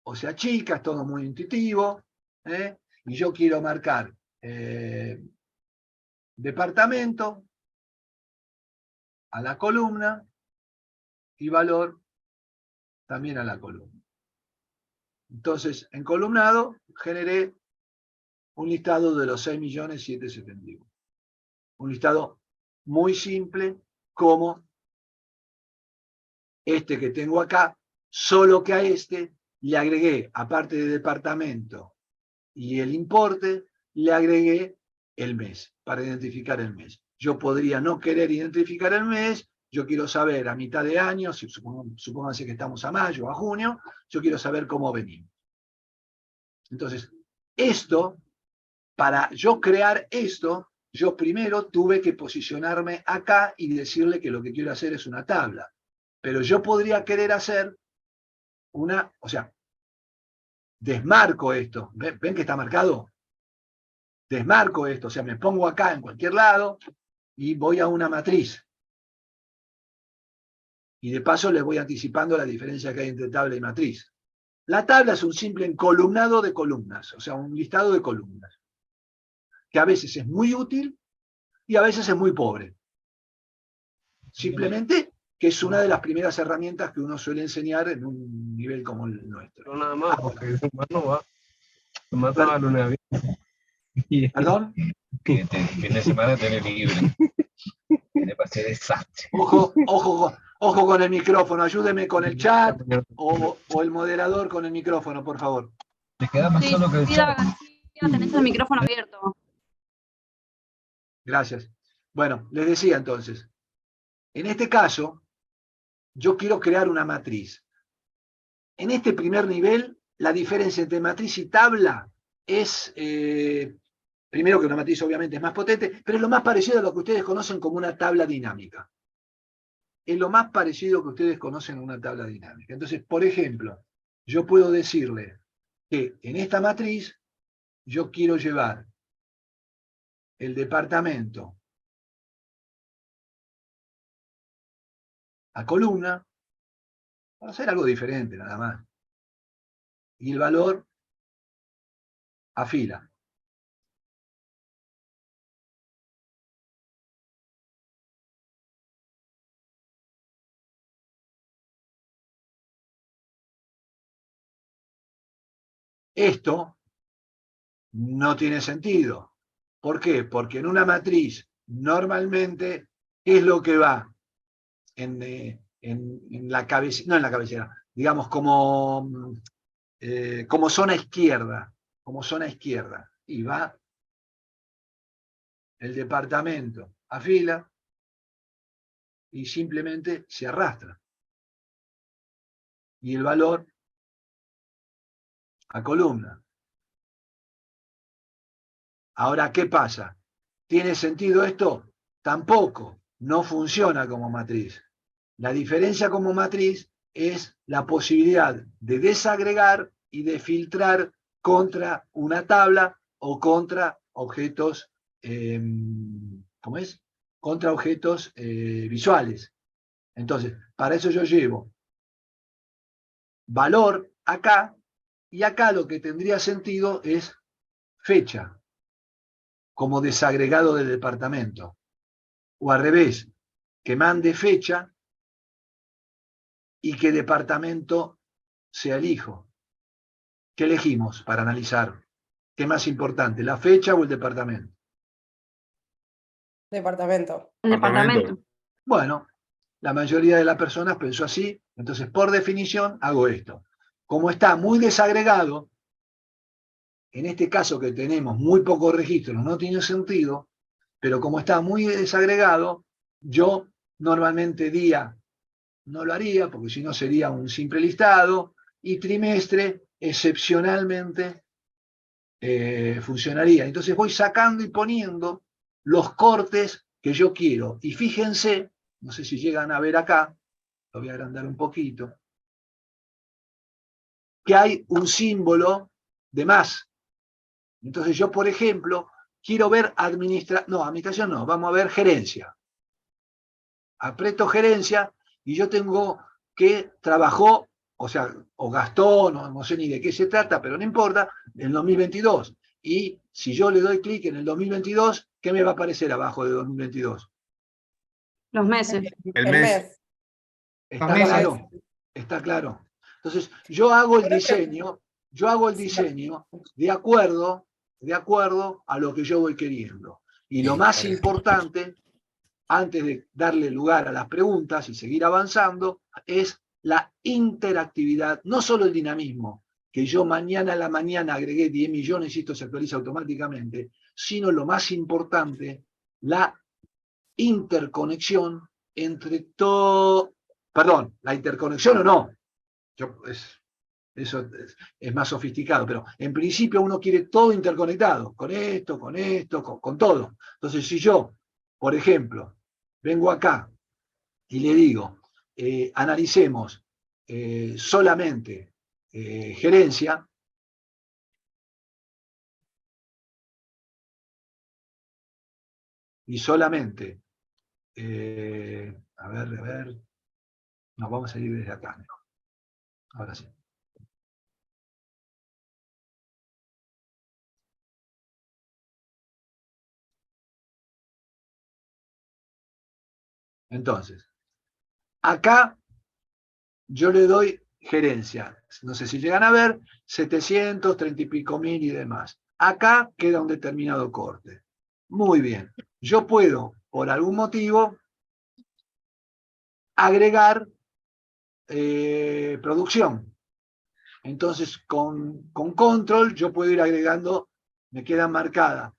o se achica, es todo muy intuitivo, y yo quiero marcar departamento a la columna y valor también a la columna. Entonces, en columnado generé un listado de los 6.771.000. Un listado muy simple, como este que tengo acá, solo que a este le agregué, aparte de departamento y el importe, le agregué el mes, para identificar el mes. Yo podría no querer identificar el mes, yo quiero saber a mitad de año, supónganse que estamos a mayo, a junio, yo quiero saber cómo venimos. Entonces, para yo crear esto, yo primero tuve que posicionarme acá y decirle que lo que quiero hacer es una tabla. Pero yo podría querer hacer o sea, desmarco esto. ¿Ven que está marcado? Desmarco esto, o sea, me pongo acá en cualquier lado y voy a una matriz. Y de paso les voy anticipando la diferencia que hay entre tabla y matriz. La tabla es un simple encolumnado de columnas, o sea, un listado de columnas, que a veces es muy útil y a veces es muy pobre. Simplemente que es una de las primeras herramientas que uno suele enseñar en un nivel como el nuestro. No nada más, porque ese humano va. Nomás estaba lunes a viernes. ¿Perdón? Que el fin de semana tener libre. Me parece desastre. Ojo, ojo, Ojo con el micrófono, ayúdeme con el chat o el moderador con el micrófono, por favor. Te queda más Sí, solo que el Frida chat. García, tenés el micrófono abierto. Gracias. Bueno, les decía entonces, en este caso, yo quiero crear una matriz. En este primer nivel, la diferencia entre matriz y tabla es, primero que una matriz obviamente es más potente, pero es lo más parecido a lo que ustedes conocen como una tabla dinámica. Es lo más parecido que ustedes conocen a una tabla dinámica. Entonces, por ejemplo, yo puedo decirle que en esta matriz yo quiero llevar el departamento a columna, para hacer algo diferente nada más, y el valor a fila. Esto no tiene sentido. ¿Por qué? Porque en una matriz, normalmente, ¿qué es lo que va en la cabecera? No en la cabecera, digamos como zona izquierda. Como zona izquierda. Y va el departamento a fila y simplemente se arrastra. Y el valor a columna. Ahora, ¿qué pasa? ¿Tiene sentido esto? Tampoco. No funciona como matriz. La diferencia como matriz es la posibilidad de desagregar y de filtrar contra una tabla o contra objetos, ¿cómo es? Contra objetos visuales. Entonces, para eso yo llevo valor acá, y acá lo que tendría sentido es fecha, como desagregado del departamento. O al revés, que mande fecha y que departamento sea el hijo. ¿Qué elegimos para analizar? ¿Qué es más importante, la fecha o el departamento? Departamento. El departamento. Bueno, la mayoría de las personas pensó así, entonces por definición hago esto. Como está muy desagregado, en este caso que tenemos muy pocos registros, no tiene sentido, pero como está muy desagregado, yo normalmente día no lo haría, porque si no sería un simple listado, y trimestre excepcionalmente funcionaría. Entonces voy sacando y poniendo los cortes que yo quiero. Y fíjense, no sé si llegan a ver acá, lo voy a agrandar un poquito, que hay un símbolo de más. Entonces yo, por ejemplo, quiero ver administración no, vamos a ver gerencia. Aprieto gerencia y yo tengo que trabajó, o sea, o gastó, no sé ni de qué se trata, pero no importa, en 2022. Y si yo le doy clic en el 2022, ¿qué me va a aparecer abajo de 2022? Los meses. El mes. ¿Está Los meses. claro? Está claro. Entonces, yo hago el diseño de acuerdo a lo que yo voy queriendo. Y lo más importante, antes de darle lugar a las preguntas y seguir avanzando, es la interactividad, no solo el dinamismo, que yo mañana a la mañana agregué 10 millones y esto se actualiza automáticamente, sino lo más importante, la interconexión entre todo, perdón, la interconexión o no, eso es más sofisticado, pero en principio uno quiere todo interconectado, con esto, con todo. Entonces, si yo, por ejemplo, vengo acá y le digo, analicemos solamente gerencia, y solamente, a ver, nos vamos a ir desde acá, mejor. Ahora sí. Entonces, acá yo le doy gerencia. No sé si llegan a ver, 730 y pico mil y demás. Acá queda un determinado corte. Muy bien. Yo puedo, por algún motivo, agregar producción. Entonces, con control yo puedo ir agregando, me quedan marcadas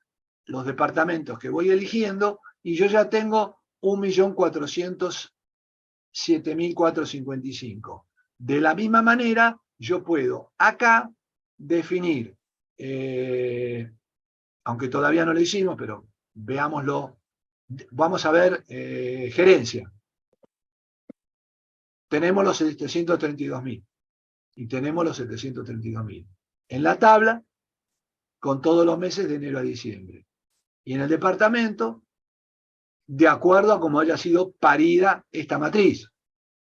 los departamentos que voy eligiendo y yo ya tengo 1.407.455. De la misma manera, yo puedo acá definir, aunque todavía no lo hicimos, pero veámoslo, vamos a ver gerencia. Tenemos los 732.000 y tenemos los 732.000. En la tabla, con todos los meses de enero a diciembre. Y en el departamento, de acuerdo a cómo haya sido parida esta matriz.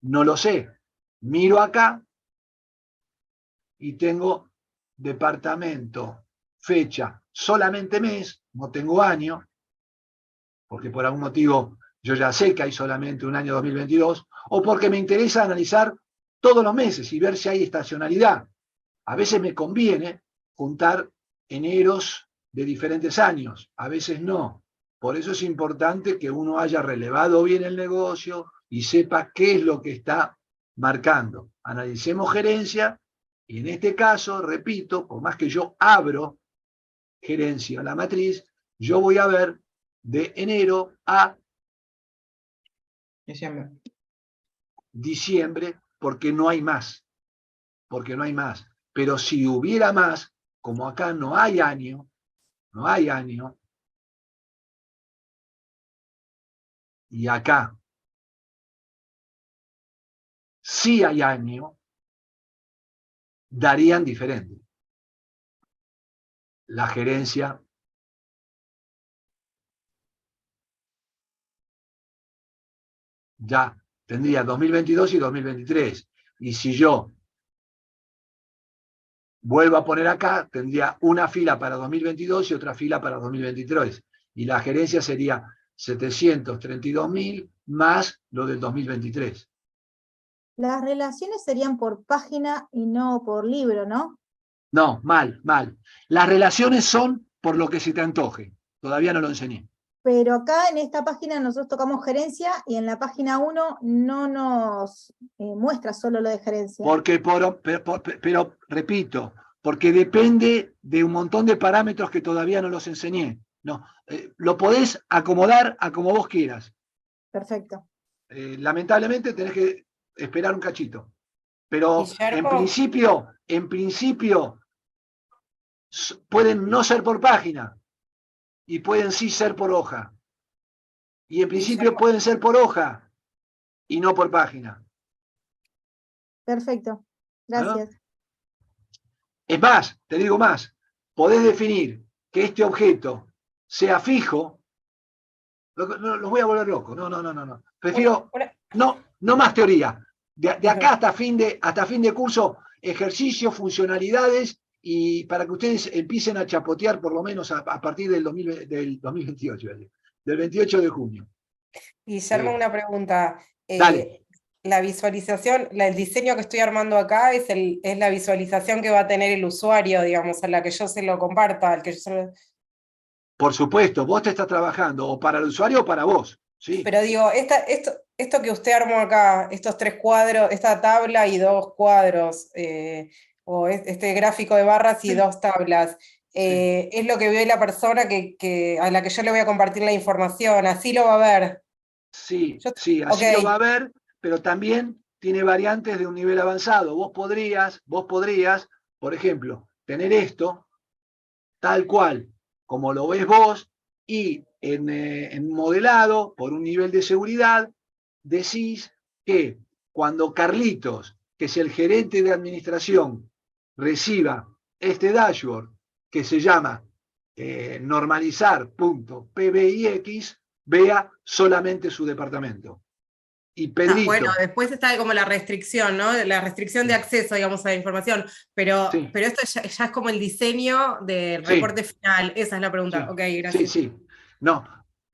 No lo sé. Miro acá y tengo departamento, fecha, solamente mes, no tengo año, porque por algún motivo yo ya sé que hay solamente un año 2022, o porque me interesa analizar todos los meses y ver si hay estacionalidad. A veces me conviene juntar eneros de diferentes años, a veces no. Por eso es importante que uno haya relevado bien el negocio y sepa qué es lo que está marcando. Analicemos gerencia y en este caso, repito, por más que yo abro gerencia, la matriz, yo voy a ver de enero a diciembre porque no hay más. Porque no hay más. Pero si hubiera más, como acá no hay año, y acá sí hay año, darían diferente. La gerencia ya tendría 2022 y 2023. Y si yo vuelvo a poner acá, tendría una fila para 2022 y otra fila para 2023. Y la gerencia sería 732.000 más lo del 2023. Las relaciones serían por página y no por libro, ¿no? No, mal. Las relaciones son por lo que se te antoje. Todavía no lo enseñé. Pero acá en esta página nosotros tocamos gerencia y en la página 1 no nos muestra solo lo de gerencia. Pero repito, porque depende de un montón de parámetros que todavía no los enseñé. No, lo podés acomodar a como vos quieras. Perfecto. Lamentablemente tenés que esperar un cachito. Pero Guillermo, en principio pueden no ser por página y pueden sí ser por hoja. Y en principio Guillermo. pueden ser por hoja y no por página. Perfecto. Gracias. Es más, te digo más, podés definir que este objeto sea fijo. Los voy a volver loco. No. Prefiero, no más teoría. De acá hasta fin de curso, ejercicios, funcionalidades, y para que ustedes empiecen a chapotear por lo menos a partir del 2028, del 28 de junio. Guillermo, una pregunta. Dale. La visualización, el diseño que estoy armando acá es la visualización que va a tener el usuario, digamos, a la que yo se lo comparta, al que yo se lo... Por supuesto, vos te estás trabajando o para el usuario o para vos. ¿Sí? Pero digo, esto que usted armó acá, estos 3 cuadros, esta tabla y 2 cuadros, o este gráfico de barras y 2 tablas, es lo que ve la persona a la que yo le voy a compartir la información, así lo va a ver. Sí, así lo va a ver, pero también tiene variantes de un nivel avanzado. Vos podrías, por ejemplo, tener esto tal cual como lo ves vos y en modelado por un nivel de seguridad decís que cuando Carlitos, que es el gerente de administración, reciba este dashboard que se llama normalizar.pbix, vea solamente su departamento. Y Pedrito, bueno, después está como la restricción, ¿no? La restricción de acceso, digamos, a la información, pero esto ya es como el diseño del reporte final, esa es la pregunta. Sí. Ok, gracias. Sí. No,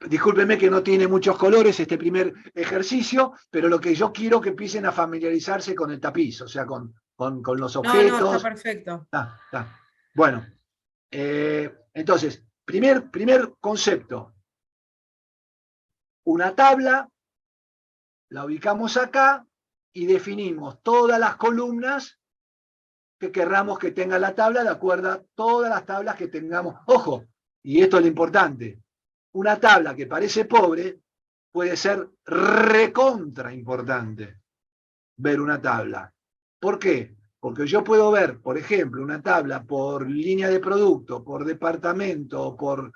discúlpeme que no tiene muchos colores este primer ejercicio, pero lo que yo quiero que empiecen a familiarizarse con el tapiz, o sea, con los objetos. No, está perfecto. Está. Bueno, entonces, primer concepto. Una tabla la ubicamos acá y definimos todas las columnas que querramos que tenga la tabla, de acuerdo a todas las tablas que tengamos. Ojo, y esto es lo importante, una tabla que parece pobre puede ser recontra importante ver una tabla. ¿Por qué? Porque yo puedo ver, por ejemplo, una tabla por línea de producto, por departamento, por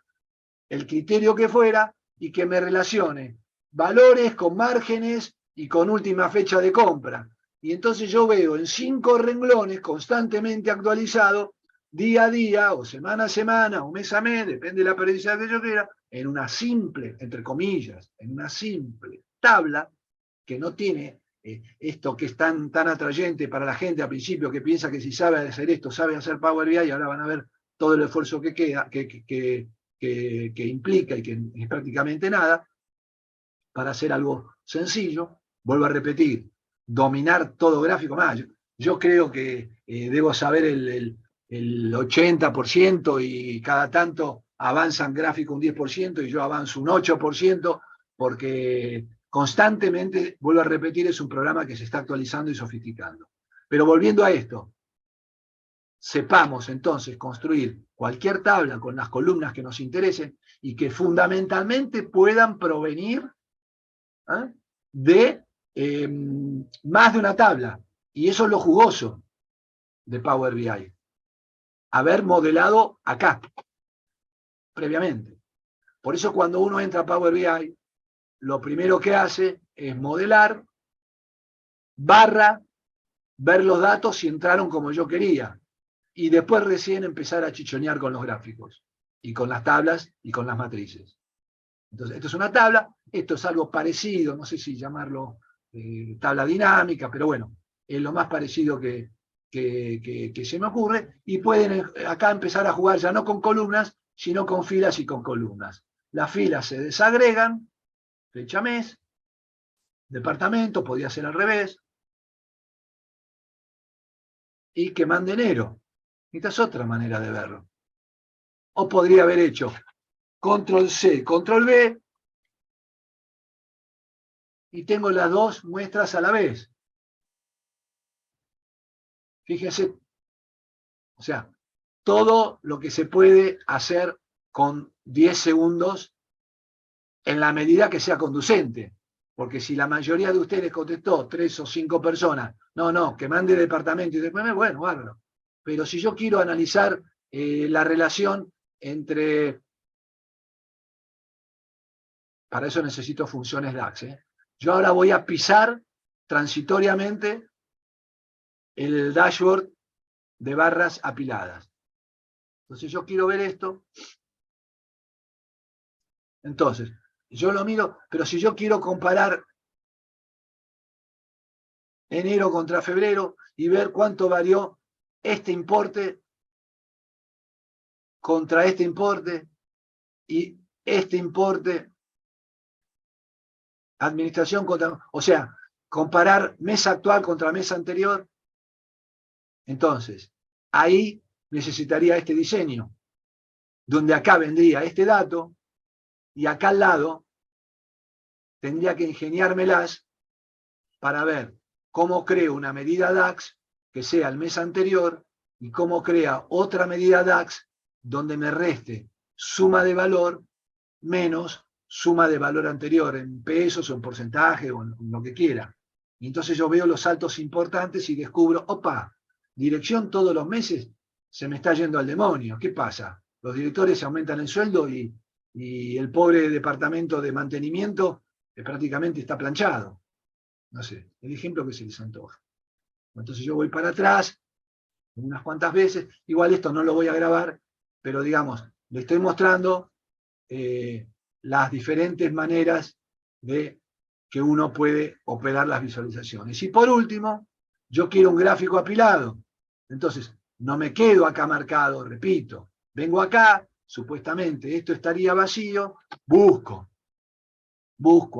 el criterio que fuera, y que me relacione valores con márgenes y con última fecha de compra. Y entonces yo veo en 5 renglones constantemente actualizados, día a día, o semana a semana, o mes a mes, depende de la periodicidad que yo quiera, en una simple, entre comillas, en una simple tabla que no tiene esto que es tan atrayente para la gente al principio, que piensa que si sabe hacer esto, sabe hacer Power BI, y ahora van a ver todo el esfuerzo que queda, que implica y que es prácticamente nada, para hacer algo sencillo. Vuelvo a repetir, dominar todo gráfico más. Yo creo que debo saber el 80% y cada tanto avanzan gráfico un 10% y yo avanzo un 8%, porque constantemente, vuelvo a repetir, es un programa que se está actualizando y sofisticando. Pero volviendo a esto, sepamos entonces construir cualquier tabla con las columnas que nos interesen y que fundamentalmente puedan provenir de más de una tabla. Y eso es lo jugoso de Power BI. Haber modelado acá, previamente. Por eso cuando uno entra a Power BI, lo primero que hace es modelar, ver los datos si entraron como yo quería. Y después recién empezar a chichonear con los gráficos, y con las tablas, y con las matrices. Entonces, esto es una tabla, esto es algo parecido, no sé si llamarlo tabla dinámica, pero bueno, es lo más parecido que se me ocurre, y pueden acá empezar a jugar ya no con columnas, sino con filas y con columnas. Las filas se desagregan, fecha mes, departamento, podría ser al revés, y que mande enero. Esta es otra manera de verlo. O podría haber hecho control C, control V, y tengo las dos muestras a la vez. Fíjense, o sea, todo lo que se puede hacer con 10 segundos en la medida que sea conducente. Porque si la mayoría de ustedes contestó, 3 o 5 personas, no, que mande departamento y después, bueno, bárbaro. Pero si yo quiero analizar la relación entre... Para eso necesito funciones DAX. Yo ahora voy a pisar transitoriamente el dashboard de barras apiladas. Entonces yo quiero ver esto. Entonces, yo lo miro, pero si yo quiero comparar enero contra febrero y ver cuánto varió este importe contra este importe y este importe, administración contra... O sea, comparar mes actual contra mes anterior. Entonces, ahí necesitaría este diseño, donde acá vendría este dato, y acá al lado tendría que ingeniármelas para ver cómo creo una medida DAX que sea el mes anterior, y cómo crea otra medida DAX donde me reste suma de valor menos suma de valor anterior, en pesos o en porcentaje o en lo que quiera. Y entonces yo veo los saltos importantes y descubro, opa, dirección todos los meses se me está yendo al demonio. ¿Qué pasa? Los directores se aumentan el sueldo y el pobre departamento de mantenimiento prácticamente está planchado. No sé, el ejemplo que se les antoja. Entonces yo voy para atrás unas cuantas veces, igual esto no lo voy a grabar, pero digamos, le estoy mostrando las diferentes maneras de que uno puede operar las visualizaciones. Y por último, yo quiero un gráfico apilado. Entonces, no me quedo acá marcado, repito, vengo acá, supuestamente esto estaría vacío, busco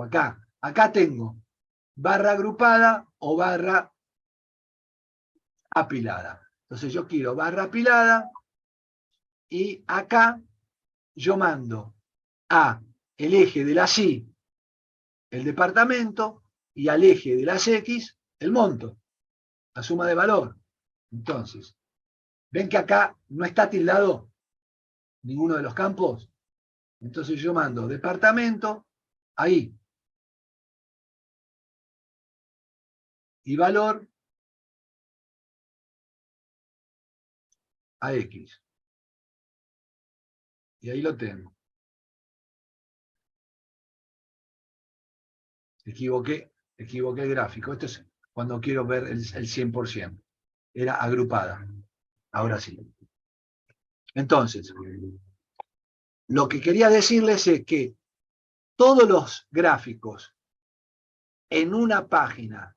acá. Acá tengo barra agrupada o barra apilada. Entonces yo quiero barra apilada y acá yo mando a el eje de la SI el departamento y al eje de las X el monto, la suma de valor. Entonces, ¿ven que acá no está tildado ninguno de los campos? Entonces yo mando departamento ahí. Y valor a X. Y ahí lo tengo. Equivoqué el gráfico. Esto es cuando quiero ver el 100%. Era agrupada. Ahora sí. Entonces, lo que quería decirles es que todos los gráficos en una página,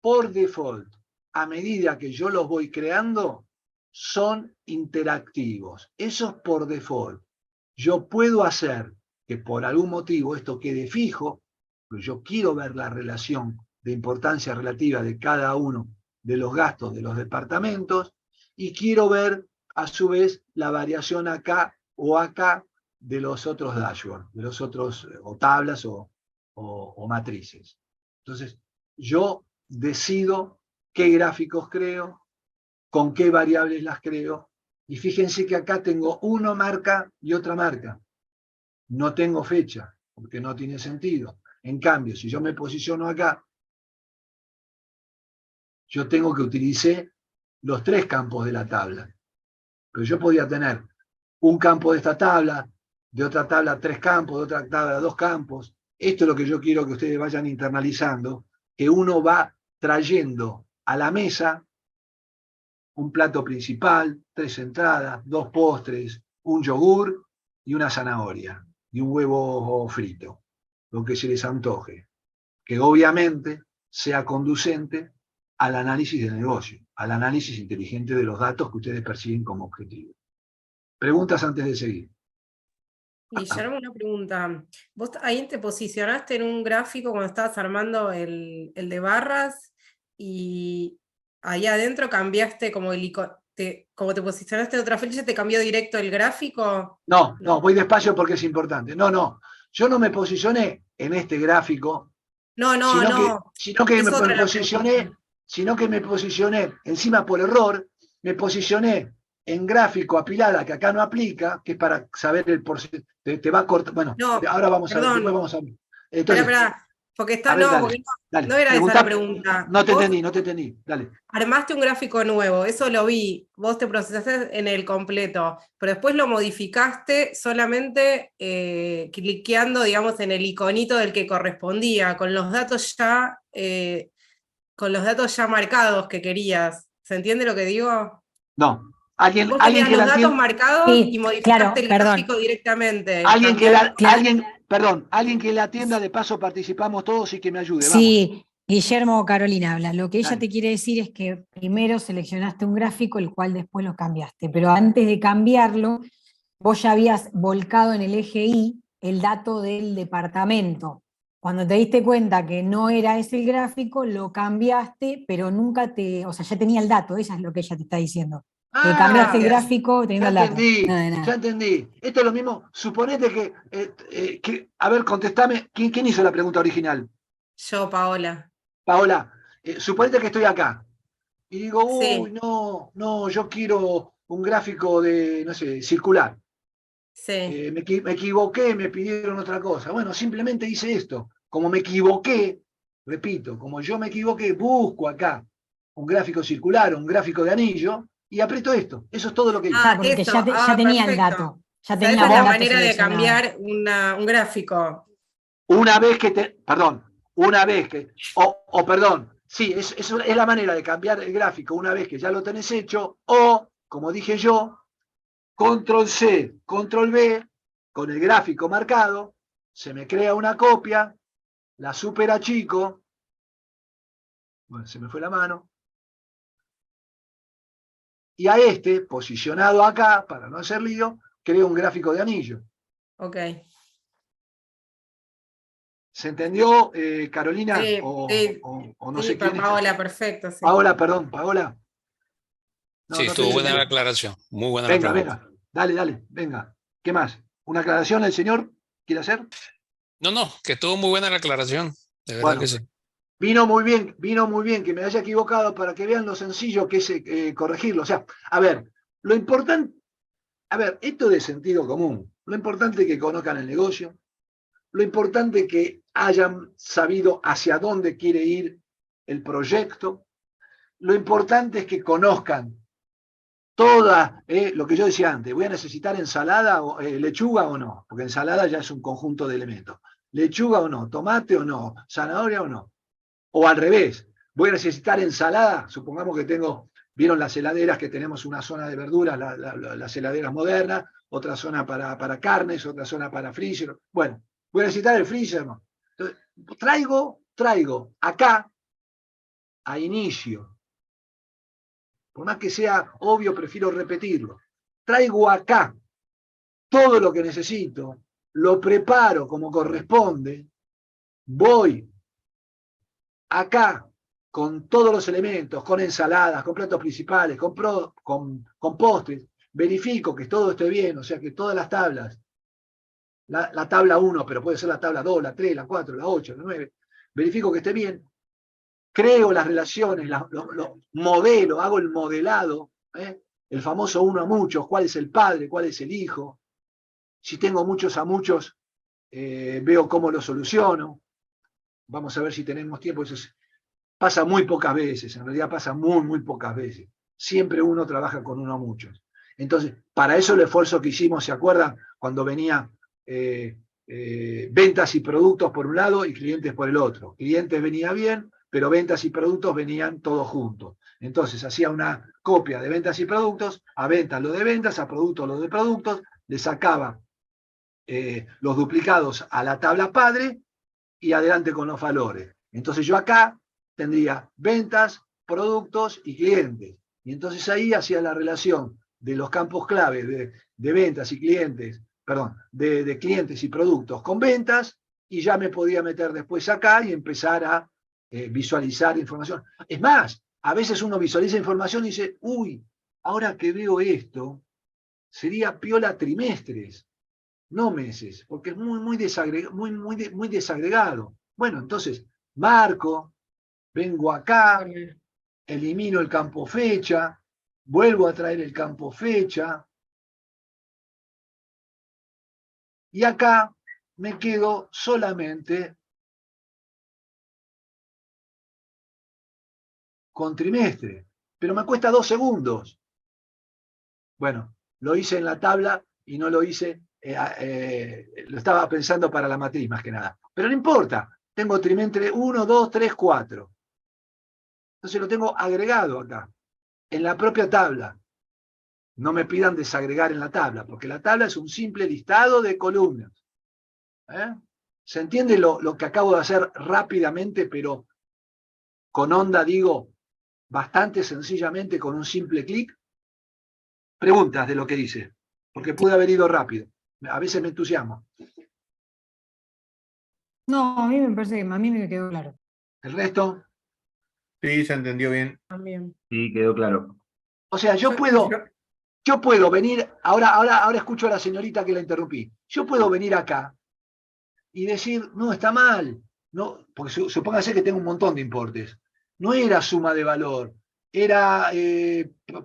por default, a medida que yo los voy creando, son interactivos. Eso es por default. Yo puedo hacer que por algún motivo esto quede fijo, pero yo quiero ver la relación de importancia relativa de cada uno de los gastos de los departamentos y quiero ver a su vez la variación acá o acá de los otros dashboards, de los otros o tablas o matrices. Entonces, yo decido qué gráficos creo, con qué variables las creo, y fíjense que acá tengo una marca y otra marca. No tengo fecha, porque no tiene sentido. En cambio, si yo me posiciono acá, yo tengo que utilizar los 3 campos de la tabla. Pero yo podía tener un campo de esta tabla, de otra tabla 3 campos, de otra tabla 2 campos. Esto es lo que yo quiero que ustedes vayan internalizando, que uno va trayendo a la mesa un plato principal, 3 entradas, 2 postres, un yogur y una zanahoria, y un huevo frito, lo que se les antoje, que obviamente sea conducente al análisis del negocio, al análisis inteligente de los datos que ustedes persiguen como objetivo. Preguntas antes de seguir. Guillermo, una pregunta. Vos ahí te posicionaste en un gráfico cuando estabas armando el de barras y ahí adentro cambiaste como como te posicionaste en otra fecha, ¿te cambió directo el gráfico? No, voy despacio porque es importante. No, yo no me posicioné en este gráfico, sino que me posicioné encima por error, me posicioné en gráfico apilada, que acá no aplica, que es para saber el porcentaje, te va a cortar, bueno, ahora vamos a ver, después vamos a ver. Entonces, Espera, porque está, ver, dale, no era esa la pregunta. No te entendí, dale. Armaste un gráfico nuevo, eso lo vi, vos te procesaste en el completo, pero después lo modificaste solamente cliqueando, digamos, en el iconito del que correspondía, con los datos ya marcados que querías. ¿Se entiende lo que digo? No. Alguien Vos que tenías los datos marcados Sí, y modificaste el perdón. gráfico directamente. Alguien que la atienda, de paso participamos todos y que me ayude. Sí, Guillermo, Carolina habla. Lo que ella Dale. te quiere decir es que primero seleccionaste un gráfico, el cual después lo cambiaste, pero antes de cambiarlo, vos ya habías volcado en el eje Y el dato del departamento. Cuando te diste cuenta que no era ese el gráfico, lo cambiaste, pero nunca o sea, ya tenía el dato, eso es lo que ella te está diciendo. Que cambiaste el gráfico teniendo el dato. Ya entendí. Esto es lo mismo. Suponete que a ver, contestame. ¿Quién hizo la pregunta original? Yo, Paola. Paola, suponete que estoy acá. Y digo, Sí. uy, no, yo quiero un gráfico de, no sé, circular. Sí. Me equivoqué, me pidieron otra cosa. Bueno, simplemente hice esto. Como me equivoqué, repito, como yo me equivoqué, busco acá un gráfico circular, un gráfico de anillo, y aprieto esto. Eso es todo lo que hice. Porque eso. ya tenía el Perfecto. dato. Ya O sea, tenía esa es la el dato manera de seleccionado. cambiar un gráfico. Una vez que sí, eso es la manera de cambiar el gráfico una vez que ya lo tenés hecho, o, como dije yo, control C, control V, con el gráfico marcado, se me crea una copia, la super achico, bueno, se me fue la mano, y a este, posicionado acá, para no hacer lío, creo un gráfico de anillo. Ok. ¿Se entendió, Carolina? Sí, O no sé quién Paola, es. perfecto. Sí. Paola, perdón, Paola. Sí, estuvo buena la aclaración. Muy buena la pregunta. Dale, venga. ¿Qué más? ¿Una aclaración el señor quiere hacer? No, que estuvo muy buena la aclaración. De verdad Bueno, que sí. vino muy bien que me haya equivocado para que vean lo sencillo que es corregirlo. O sea, a ver, lo importante, esto de sentido común, lo importante es que conozcan el negocio, lo importante es que hayan sabido hacia dónde quiere ir el proyecto, lo importante es que conozcan toda, lo que yo decía antes, voy a necesitar ensalada, o lechuga o no, porque ensalada ya es un conjunto de elementos. Lechuga o no, tomate o no, zanahoria o no. O al revés, voy a necesitar ensalada, supongamos que vieron las heladeras que tenemos una zona de verduras, las heladeras modernas, otra zona para carnes, otra zona para freezer. Bueno, voy a necesitar el freezer, ¿no? Entonces, traigo acá, a inicio, por más que sea obvio, prefiero repetirlo, traigo acá todo lo que necesito, lo preparo como corresponde, voy acá con todos los elementos, con ensaladas, con platos principales, con postres, verifico que todo esté bien, o sea que todas las tablas, la tabla 1, pero puede ser la tabla 2, la 3, la 4, la 8, la 9, verifico que esté bien, creo las relaciones, los modelo, hago el modelado, el famoso uno a muchos, cuál es el padre, cuál es el hijo, si tengo muchos a muchos, veo cómo lo soluciono. Vamos a ver si tenemos tiempo. Eso pasa muy pocas veces, en realidad pasa muy, muy pocas veces. Siempre uno trabaja con uno a muchos. Entonces, para eso el esfuerzo que hicimos, ¿se acuerdan? Cuando venía ventas y productos por un lado y clientes por el otro. Clientes venía bien, pero ventas y productos venían todos juntos. Entonces, hacía una copia de ventas y productos, a ventas lo de ventas, a productos lo de productos, le sacaba los duplicados a la tabla padre y adelante con los valores. Entonces yo acá tendría ventas, productos y clientes. Y entonces ahí hacía la relación de los campos clave de ventas y clientes, perdón, de clientes y productos con ventas, y ya me podía meter después acá y empezar a visualizar información. Es más, a veces uno visualiza información y dice, uy, ahora que veo esto, sería piola trimestres, no meses, porque es muy desagregado. Bueno, entonces, marco, vengo acá, elimino el campo fecha, vuelvo a traer el campo fecha, y acá me quedo solamente con trimestre, pero me cuesta 2 segundos. Bueno, lo hice en la tabla y no lo hice, lo estaba pensando para la matriz más que nada. Pero no importa, tengo trimestre 1, 2, 3, 4. Entonces lo tengo agregado acá, en la propia tabla. No me pidan desagregar en la tabla, porque la tabla es un simple listado de columnas. ¿Se entiende lo que acabo de hacer rápidamente, pero con onda, digo, bastante sencillamente, con un simple clic? Preguntas de lo que dice, porque pude haber ido rápido. A veces me entusiasmo. No, a mí me parece que a mí me quedó claro. ¿El resto? Sí, se entendió bien. También. Sí, quedó claro. O sea, yo puedo venir, ahora escucho a la señorita que la interrumpí. Yo puedo venir acá y decir, no, está mal. No, porque supóngase que tengo un montón de importes. No era suma de valor, era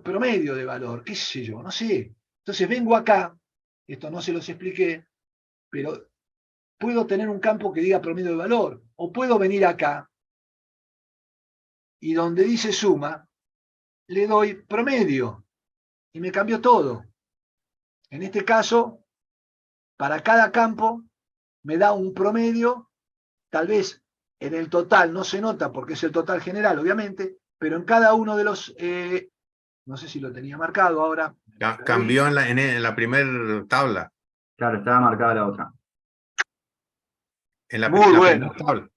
promedio de valor, qué sé yo, no sé. Entonces vengo acá, esto no se los expliqué, pero puedo tener un campo que diga promedio de valor, o puedo venir acá y donde dice suma, le doy promedio y me cambió todo. En este caso, para cada campo me da un promedio, tal vez en el total no se nota porque es el total general, obviamente, pero en cada uno de los, no sé si lo tenía marcado ahora. Cambió en la primera tabla. Claro, estaba marcada la otra. En la, Muy la bueno. primera tabla.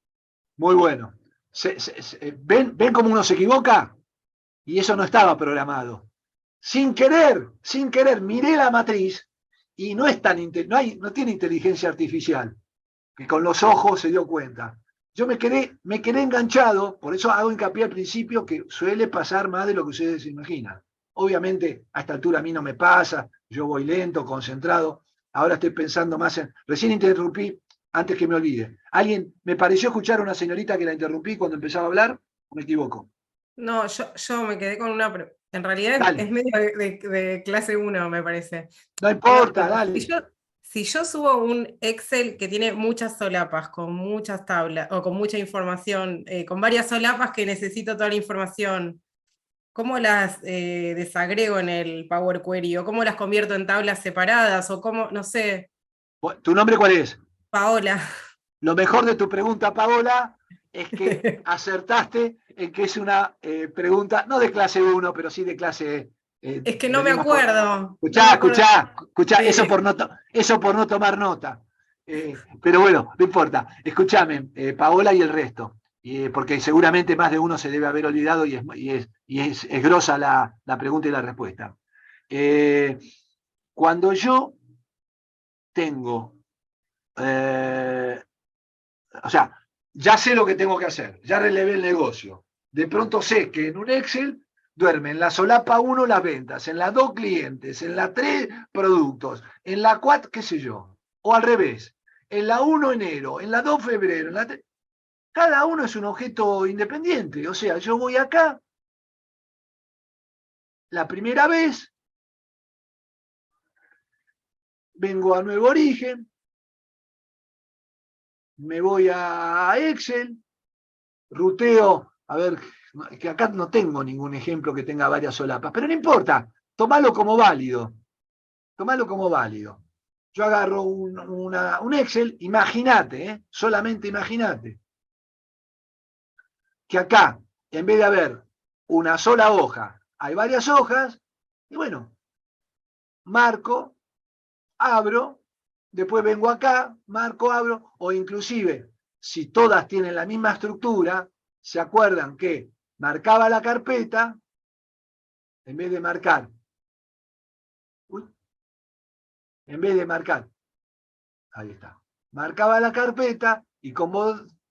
Muy bueno. ¿Ven cómo uno se equivoca? Y eso no estaba programado. Sin querer, miré la matriz y no no tiene inteligencia artificial, que con los ojos se dio cuenta. Yo me quedé enganchado, por eso hago hincapié al principio que suele pasar más de lo que ustedes se imaginan. Obviamente, a esta altura a mí no me pasa, yo voy lento, concentrado. Ahora estoy pensando más recién interrumpí antes que me olvide. ¿Alguien me pareció escuchar a una señorita que la interrumpí cuando empezaba a hablar? ¿O me equivoco? No, yo me quedé con una... En realidad Dale. es medio de clase 1, me parece. No importa, Pero dale. si yo subo un Excel que tiene muchas solapas, con muchas tablas, o con mucha información, con varias solapas que necesito toda la información, ¿cómo las desagrego en el Power Query? ¿O cómo las convierto en tablas separadas? ¿O cómo, no sé? ¿Tu nombre cuál es? Paola. Lo mejor de tu pregunta, Paola, es que acertaste en que es una pregunta, no de clase 1, pero sí de clase... Es que no me acuerdo. Escuchá, Sí. eso por no tomar nota. Pero bueno, no importa. Escúchame, Paola y el resto, porque seguramente más de uno se debe haber olvidado y es grosa la pregunta y la respuesta. Cuando yo tengo... o sea, ya sé lo que tengo que hacer, ya relevé el negocio. De pronto sé que en un Excel duerme en la solapa 1 las ventas, en la 2 clientes, en la 3 productos, en la 4 qué sé yo, o al revés, en la 1 enero, en la 2 febrero, en la 3... Cada uno es un objeto independiente, o sea, yo voy acá, la primera vez, vengo a Nuevo Origen, me voy a Excel, ruteo, a ver, que acá no tengo ningún ejemplo que tenga varias solapas, pero no importa, tomalo como válido. Tomalo como válido. Yo agarro un Excel, imagínate, solamente imagínate, que acá, en vez de haber una sola hoja, hay varias hojas, y bueno, marco, abro, después vengo acá, marco, abro, o inclusive, si todas tienen la misma estructura, ¿se acuerdan que marcaba la carpeta, en vez de marcar, ahí está, marcaba la carpeta y con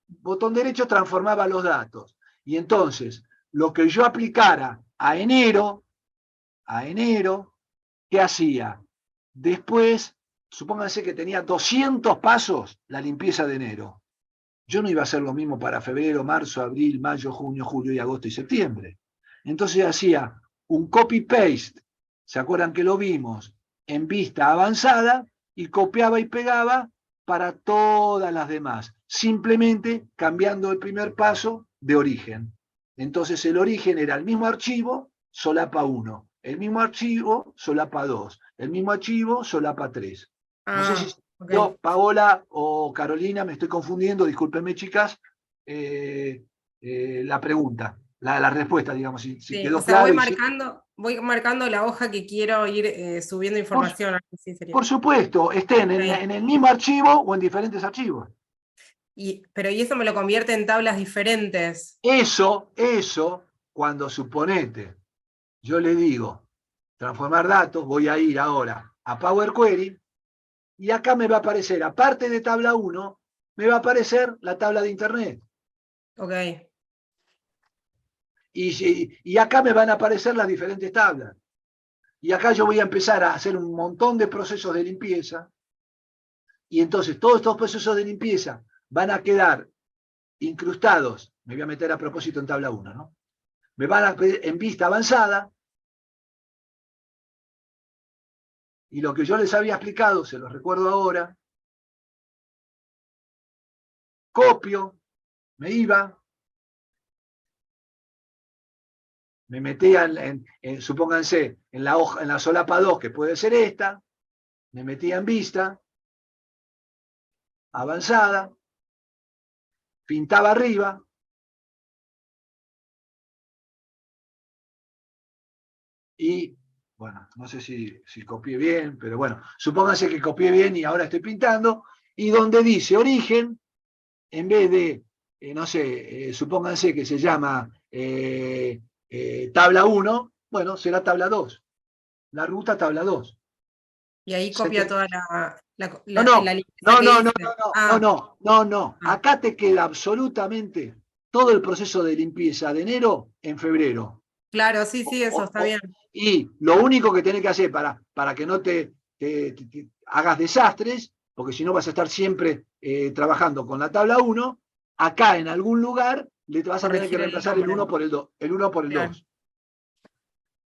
botón derecho transformaba los datos. Y entonces, lo que yo aplicara a enero, ¿qué hacía? Después, supónganse que tenía 200 pasos la limpieza de enero. Yo no iba a hacer lo mismo para febrero, marzo, abril, mayo, junio, julio y agosto y septiembre. Entonces hacía un copy-paste, ¿se acuerdan que lo vimos? En vista avanzada, y copiaba y pegaba para todas las demás, simplemente cambiando el primer paso de origen. Entonces el origen era el mismo archivo, solapa 1, el mismo archivo, solapa 2, el mismo archivo, solapa 3. No sé si yo, Paola o Carolina, me estoy confundiendo, discúlpenme chicas, la pregunta, la respuesta, digamos, si Sí, quedó o sea, claro. voy marcando la hoja que quiero ir subiendo información. Así sería. Por supuesto, estén en el mismo archivo o en diferentes archivos. Pero ¿y eso me lo convierte en tablas diferentes? Eso, cuando suponete, yo le digo, transformar datos, voy a ir ahora a Power Query, y acá me va a aparecer, aparte de tabla 1, me va a aparecer la tabla de Internet. Ok. Y acá me van a aparecer las diferentes tablas. Y acá yo voy a empezar a hacer un montón de procesos de limpieza, y entonces todos estos procesos de limpieza van a quedar incrustados, me voy a meter a propósito en tabla 1, ¿no? Me van a en vista avanzada, y lo que yo les había explicado, se los recuerdo ahora, copio, me iba, me metía supónganse, en la hoja, en la solapa 2, que puede ser esta, me metía en vista, avanzada, pintaba arriba, y, bueno, no sé si copié bien, pero bueno, supónganse que copié bien y ahora estoy pintando, y donde dice origen, en vez de, no sé, supónganse que se llama tabla 1, bueno, será tabla 2, la ruta tabla 2. Y ahí copia toda la No. Acá te queda absolutamente todo el proceso de limpieza de enero en febrero. Claro, sí, eso está bien. Y lo único que tenés que hacer para que no te hagas desastres porque si no vas a estar siempre trabajando con la tabla 1, acá en algún lugar le vas a tener que reemplazar el 1 por el 2. El 1 por el 2.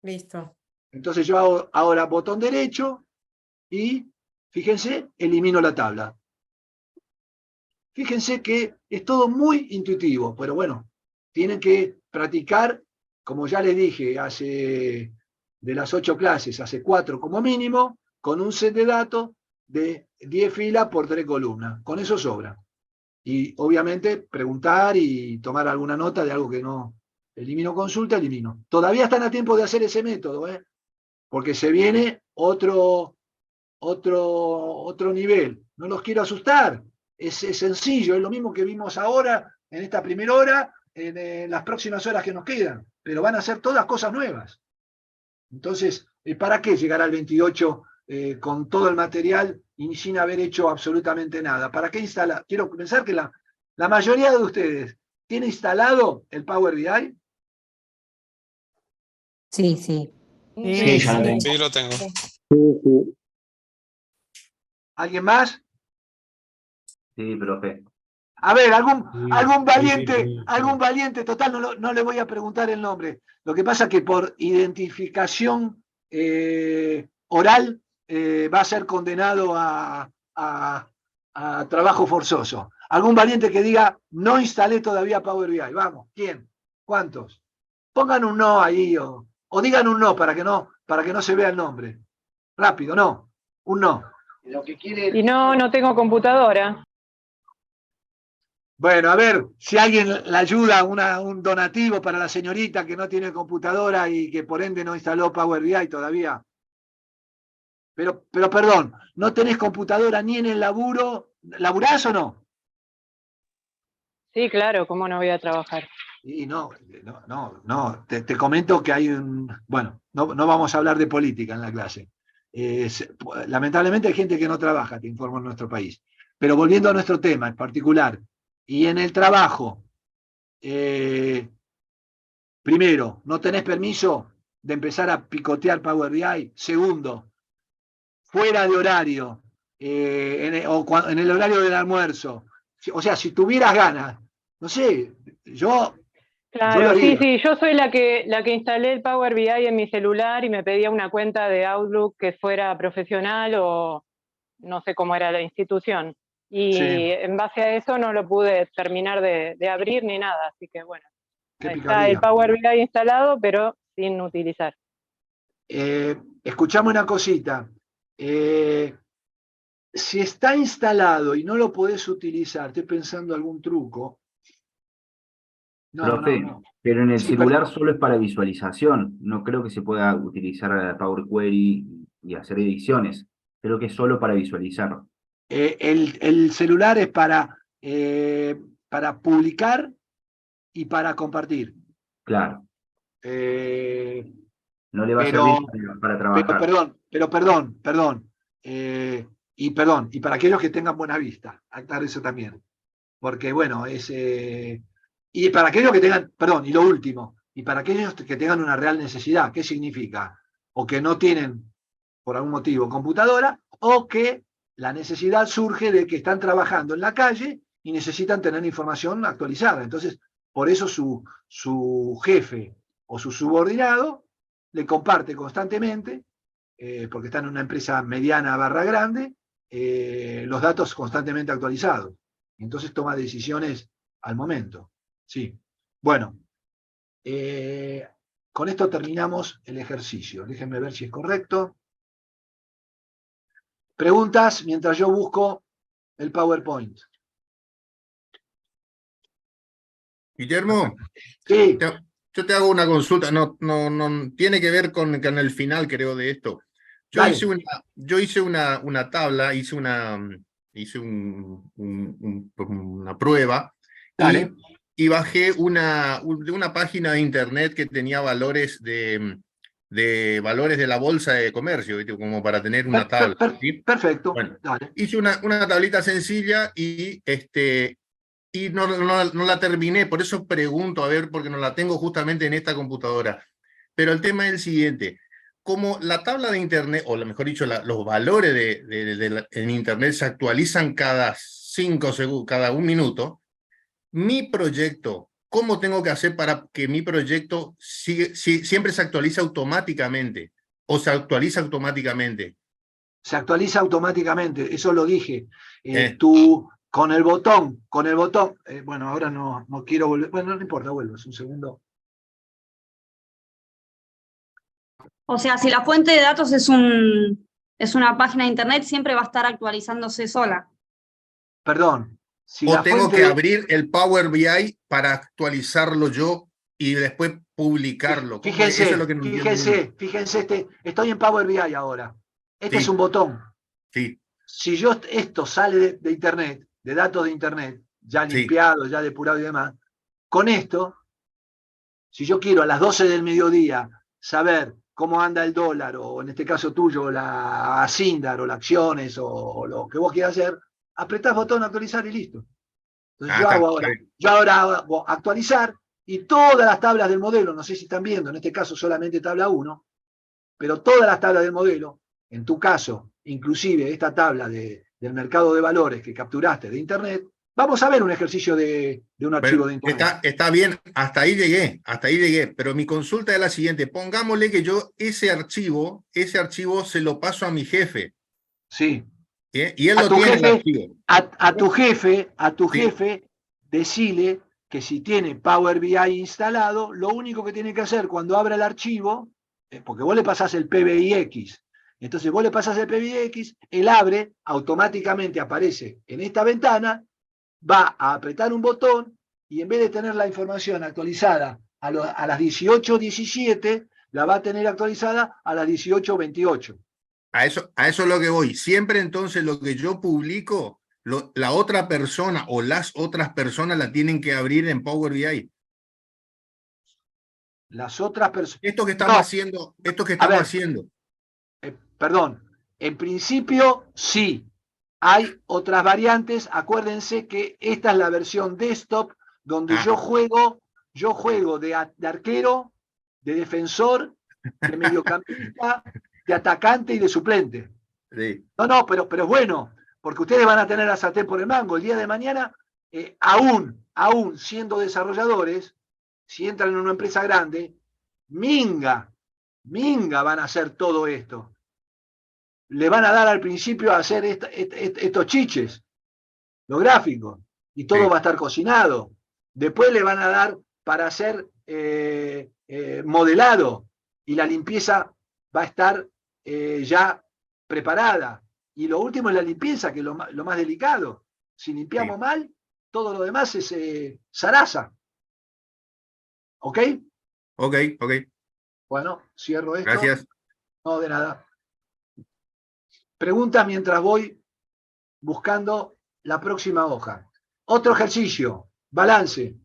Listo. Entonces yo hago ahora botón derecho y, fíjense, elimino la tabla. Fíjense que es todo muy intuitivo, pero bueno, tienen que practicar, como ya les dije, de las 8 clases, hace 4 como mínimo, con un set de datos de 10 filas por 3 columnas. Con eso sobra. Y obviamente preguntar y tomar alguna nota de algo que no elimino consulta, elimino. Todavía están a tiempo de hacer ese método, porque se viene otro nivel. No los quiero asustar. Es sencillo, es lo mismo que vimos ahora, en esta primera hora, en las próximas horas que nos quedan. Pero van a ser todas cosas nuevas. Entonces, ¿para qué llegar al 28 con todo el material y sin haber hecho absolutamente nada? ¿Para qué instalar? Quiero pensar que la mayoría de ustedes tiene instalado el Power BI. Sí, sí. Sí, ya lo tengo. Sí, lo tengo. ¿Alguien más? Sí, profe. A ver, algún valiente, total, no le voy a preguntar el nombre. Lo que pasa es que por identificación oral va a ser condenado a trabajo forzoso. Algún valiente que diga, no instalé todavía Power BI. Vamos, ¿quién? ¿Cuántos? Pongan un no ahí o digan un no para que no se vea el nombre. Rápido, no. Un no. Lo que quiere... Y no tengo computadora. Bueno, a ver, si alguien le ayuda, un donativo para la señorita que no tiene computadora y que por ende no instaló Power BI todavía. Pero perdón, ¿no tenés computadora ni en el laburo? ¿Laburás o no? Sí, claro, ¿cómo no voy a trabajar? Y no, te comento que hay bueno, no vamos a hablar de política en la clase. Lamentablemente hay gente que no trabaja, te informo, en nuestro país. Pero volviendo a nuestro tema en particular, y en el trabajo, primero, no tenés permiso de empezar a picotear Power BI. Segundo, fuera de horario, en el horario del almuerzo. O sea, si tuvieras ganas, no sé, yo Claro, sí, yo soy la que instalé el Power BI en mi celular y me pedía una cuenta de Outlook que fuera profesional o no sé cómo era la institución. Y en base a eso no lo pude terminar de abrir ni nada, así que bueno. Está el Power BI instalado, pero sin utilizar. Escuchame una cosita. Si está instalado y no lo podés utilizar, estoy pensando algún truco. Profe, pero en el celular solo es para visualización. No creo que se pueda utilizar Power Query y hacer ediciones. Creo que es solo para visualizar. El celular es para publicar y para compartir. Claro. No le va a servir para trabajar. Perdón. Y para aquellos que tengan buena vista, aclarar eso también. Porque bueno, y para aquellos que tengan, y lo último, y para aquellos que tengan una real necesidad, ¿qué significa? O que no tienen, por algún motivo, computadora, o que la necesidad surge de que están trabajando en la calle y necesitan tener información actualizada. Entonces, por eso su jefe o su subordinado le comparte constantemente, porque está en una empresa mediana / grande, los datos constantemente actualizados. Entonces toma decisiones al momento. Sí. Bueno, con esto terminamos el ejercicio. Déjenme ver si es correcto. Preguntas mientras yo busco el PowerPoint. Guillermo, sí. Yo te hago una consulta, no tiene que ver con el final, creo, de esto. Yo hice una tabla, hice una prueba y bajé de una página de internet que tenía valores de valores de la bolsa de comercio, ¿viste? Como para tener una tabla. ¿Sí? Perfecto. Bueno, hice una tablita sencilla y no la terminé, por eso pregunto, a ver, porque no la tengo justamente en esta computadora. Pero el tema es el siguiente. como la tabla de Internet, o mejor dicho, los valores en Internet se actualizan cada 5 segundos, cada 1 minuto, mi proyecto, ¿cómo tengo que hacer para que mi proyecto siempre se actualice automáticamente? ¿O se actualiza automáticamente? Se actualiza automáticamente, eso lo dije. Tú, con el botón, bueno, ahora no quiero volver, bueno, no importa, vuelvo, es un segundo. O sea, si la fuente de datos es una página de internet, siempre va a estar actualizándose sola. Perdón. Si ¿O la tengo fuente que de- abrir el Power BI para actualizarlo yo y después publicarlo? ¿Cómo es? Eso es lo que no entiendo muy bien. Fíjense, estoy en Power BI ahora. Este Sí. es un botón. Sí, Si esto sale de Internet, de datos de Internet, ya Sí. limpiado, ya depurado y demás, con esto, si yo quiero a las 12 del mediodía saber cómo anda el dólar, o en este caso tuyo, la Sindar, o las acciones, o lo que vos quieras hacer, apretás botón actualizar y listo. Entonces yo ahora hago actualizar, y todas las tablas del modelo, no sé si están viendo, en este caso solamente tabla 1, pero todas las tablas del modelo, en tu caso, inclusive esta tabla del mercado de valores que capturaste de Internet, vamos a ver un ejercicio de un archivo de Internet. Está bien, hasta ahí llegué, pero mi consulta es la siguiente: pongámosle que yo ese archivo se lo paso a mi jefe. Sí. Y él lo tiene el archivo. A tu jefe, decile que si tiene Power BI instalado, lo único que tiene que hacer cuando abra el archivo, porque vos le pasás el PBIX, entonces vos le pasás el PBIX, él abre, automáticamente aparece en esta ventana, va a apretar un botón, y en vez de tener la información actualizada a las 18:17, la va a tener actualizada a las 18:28. A eso es lo que voy. Siempre entonces lo que yo publico, la otra persona o las otras personas la tienen que abrir en Power BI. Las otras personas. Esto que estamos haciendo. Perdón, en principio sí. Hay otras variantes. Acuérdense que esta es la versión desktop, donde yo juego de arquero, de defensor, de mediocampista, de atacante y de suplente. Sí. No, pero es bueno, porque ustedes van a tener la sartén por el mango. El día de mañana, aún siendo desarrolladores, si entran en una empresa grande, minga van a hacer todo esto. Le van a dar al principio a hacer estos chiches, los gráficos, y todo va a estar cocinado. Después le van a dar para hacer modelado, y la limpieza va a estar ya preparada. Y lo último es la limpieza, que es lo más delicado. Si limpiamos mal, todo lo demás es zaraza. ¿Ok? Ok. Bueno, cierro esto. Gracias. No, de nada. Preguntas mientras voy buscando la próxima hoja. Otro ejercicio, balance.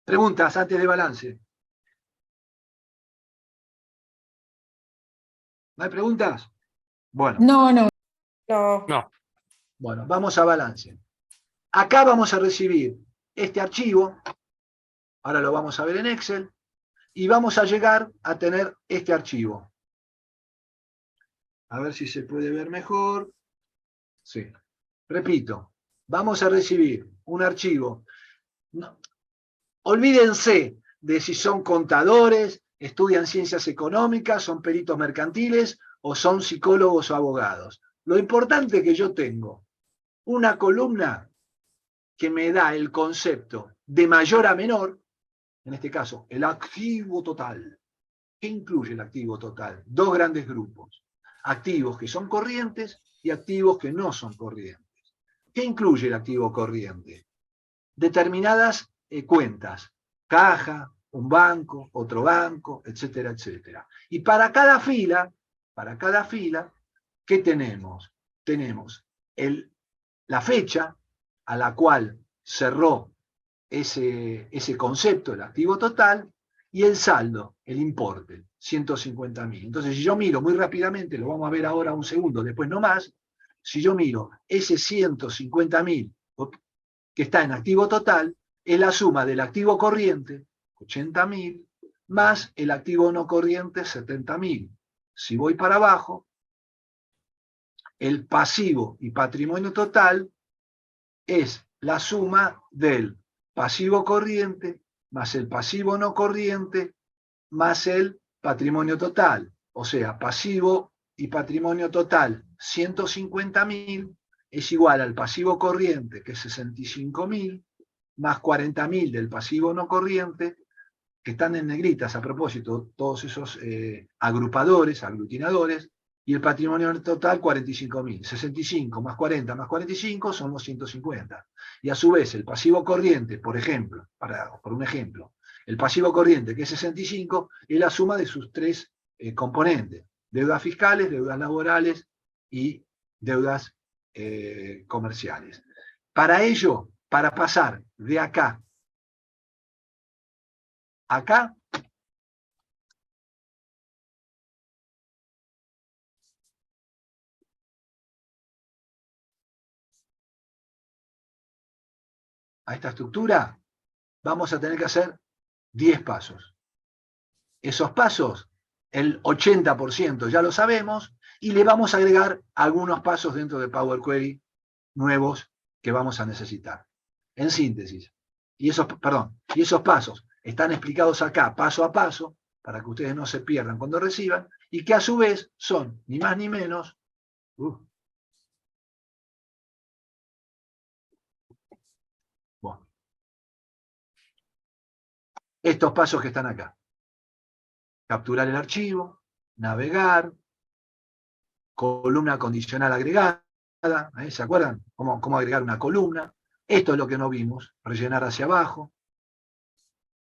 Preguntas antes de balance. ¿No hay preguntas? Bueno. No. Bueno, vamos a balance. Acá vamos a recibir este archivo. Ahora lo vamos a ver en Excel. Y vamos a llegar a tener este archivo. A ver si se puede ver mejor. Sí. Repito, vamos a recibir un archivo. No, olvídense de si son contadores, estudian ciencias económicas, son peritos mercantiles o son psicólogos o abogados. Lo importante es que yo tengo una columna que me da el concepto de mayor a menor, en este caso, el activo total. ¿Qué incluye el activo total? Dos grandes grupos. Activos que son corrientes y activos que no son corrientes. ¿Qué incluye el activo corriente? Determinadas cuentas. Caja, un banco, otro banco, etcétera, etcétera. Y para cada fila, ¿qué tenemos? Tenemos la fecha a la cual cerró ese concepto, el activo total, y el saldo, el importe, 150.000. Entonces, si yo miro muy rápidamente, lo vamos a ver ahora un segundo, después no más, si yo miro ese 150.000 que está en activo total, es la suma del activo corriente, 80.000, más el activo no corriente, 70.000. si voy para abajo, el pasivo y patrimonio total es la suma del pasivo corriente más el pasivo no corriente más el patrimonio total. O sea, pasivo y patrimonio total 150.000 es igual al pasivo corriente, que es 65.000, más 40.000 del pasivo no corriente, que están en negritas a propósito, todos esos agrupadores, aglutinadores, y el patrimonio total 45.000. 65 más 40 más 45 son los 150. Y a su vez el pasivo corriente, por ejemplo, por un ejemplo, el pasivo corriente, que es 65, es la suma de sus tres componentes: deudas fiscales, deudas laborales y deudas comerciales. Para ello, para pasar de acá a acá, a esta estructura, vamos a tener que hacer 10 pasos. Esos pasos, el 80% ya lo sabemos, y le vamos a agregar algunos pasos dentro de Power Query nuevos que vamos a necesitar. En síntesis, y esos pasos están explicados acá paso a paso, para que ustedes no se pierdan cuando reciban, y que a su vez son ni más ni menos estos pasos que están acá: capturar el archivo, navegar, columna condicional agregada, ¿se acuerdan? ¿Cómo agregar una columna? Esto es lo que no vimos, rellenar hacia abajo,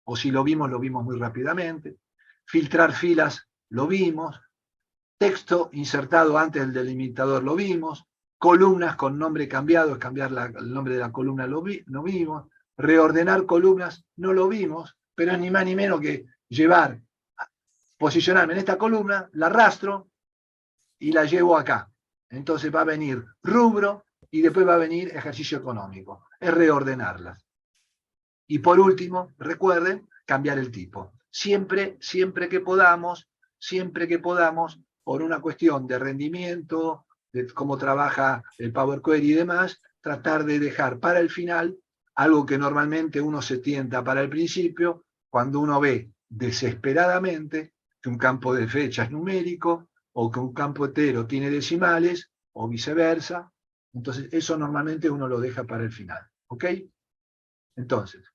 o si lo vimos muy rápidamente. Filtrar filas, lo vimos. Texto insertado antes del delimitador, lo vimos. Columnas con nombre cambiado, es cambiar el nombre de la columna, lo vimos. Reordenar columnas, no lo vimos, pero es ni más ni menos que posicionarme en esta columna, la arrastro y la llevo acá. Entonces va a venir rubro y después va a venir ejercicio económico. Es reordenarlas. Y por último, recuerden, cambiar el tipo. Siempre que podamos, por una cuestión de rendimiento, de cómo trabaja el Power Query y demás, tratar de dejar para el final algo que normalmente uno se tienta para el principio, cuando uno ve desesperadamente que un campo de fecha es numérico, o que un campo entero tiene decimales, o viceversa. Entonces, eso normalmente uno lo deja para el final. ¿Ok? Entonces,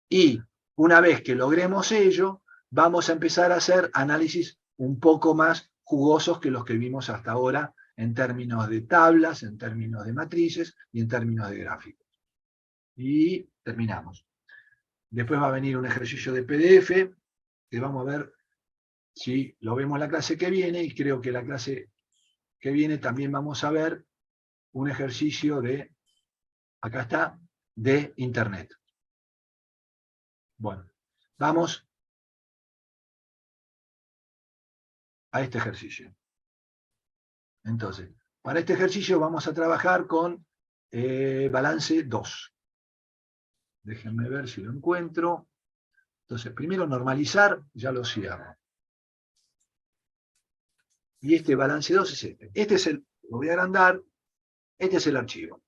y una vez que logremos ello, vamos a empezar a hacer análisis un poco más jugosos que los que vimos hasta ahora, en términos de tablas, en términos de matrices y en términos de gráficos. Y terminamos. Después va a venir un ejercicio de PDF, que vamos a ver si lo vemos la clase que viene, y creo que la clase que viene también vamos a ver un ejercicio de, acá está, de Internet. Bueno, vamos a este ejercicio. Entonces, para este ejercicio vamos a trabajar con balance 2. Déjenme ver si lo encuentro. Entonces, primero normalizar, ya lo cierro. Y este balance 2 es este. Lo voy a agrandar, este es el archivo.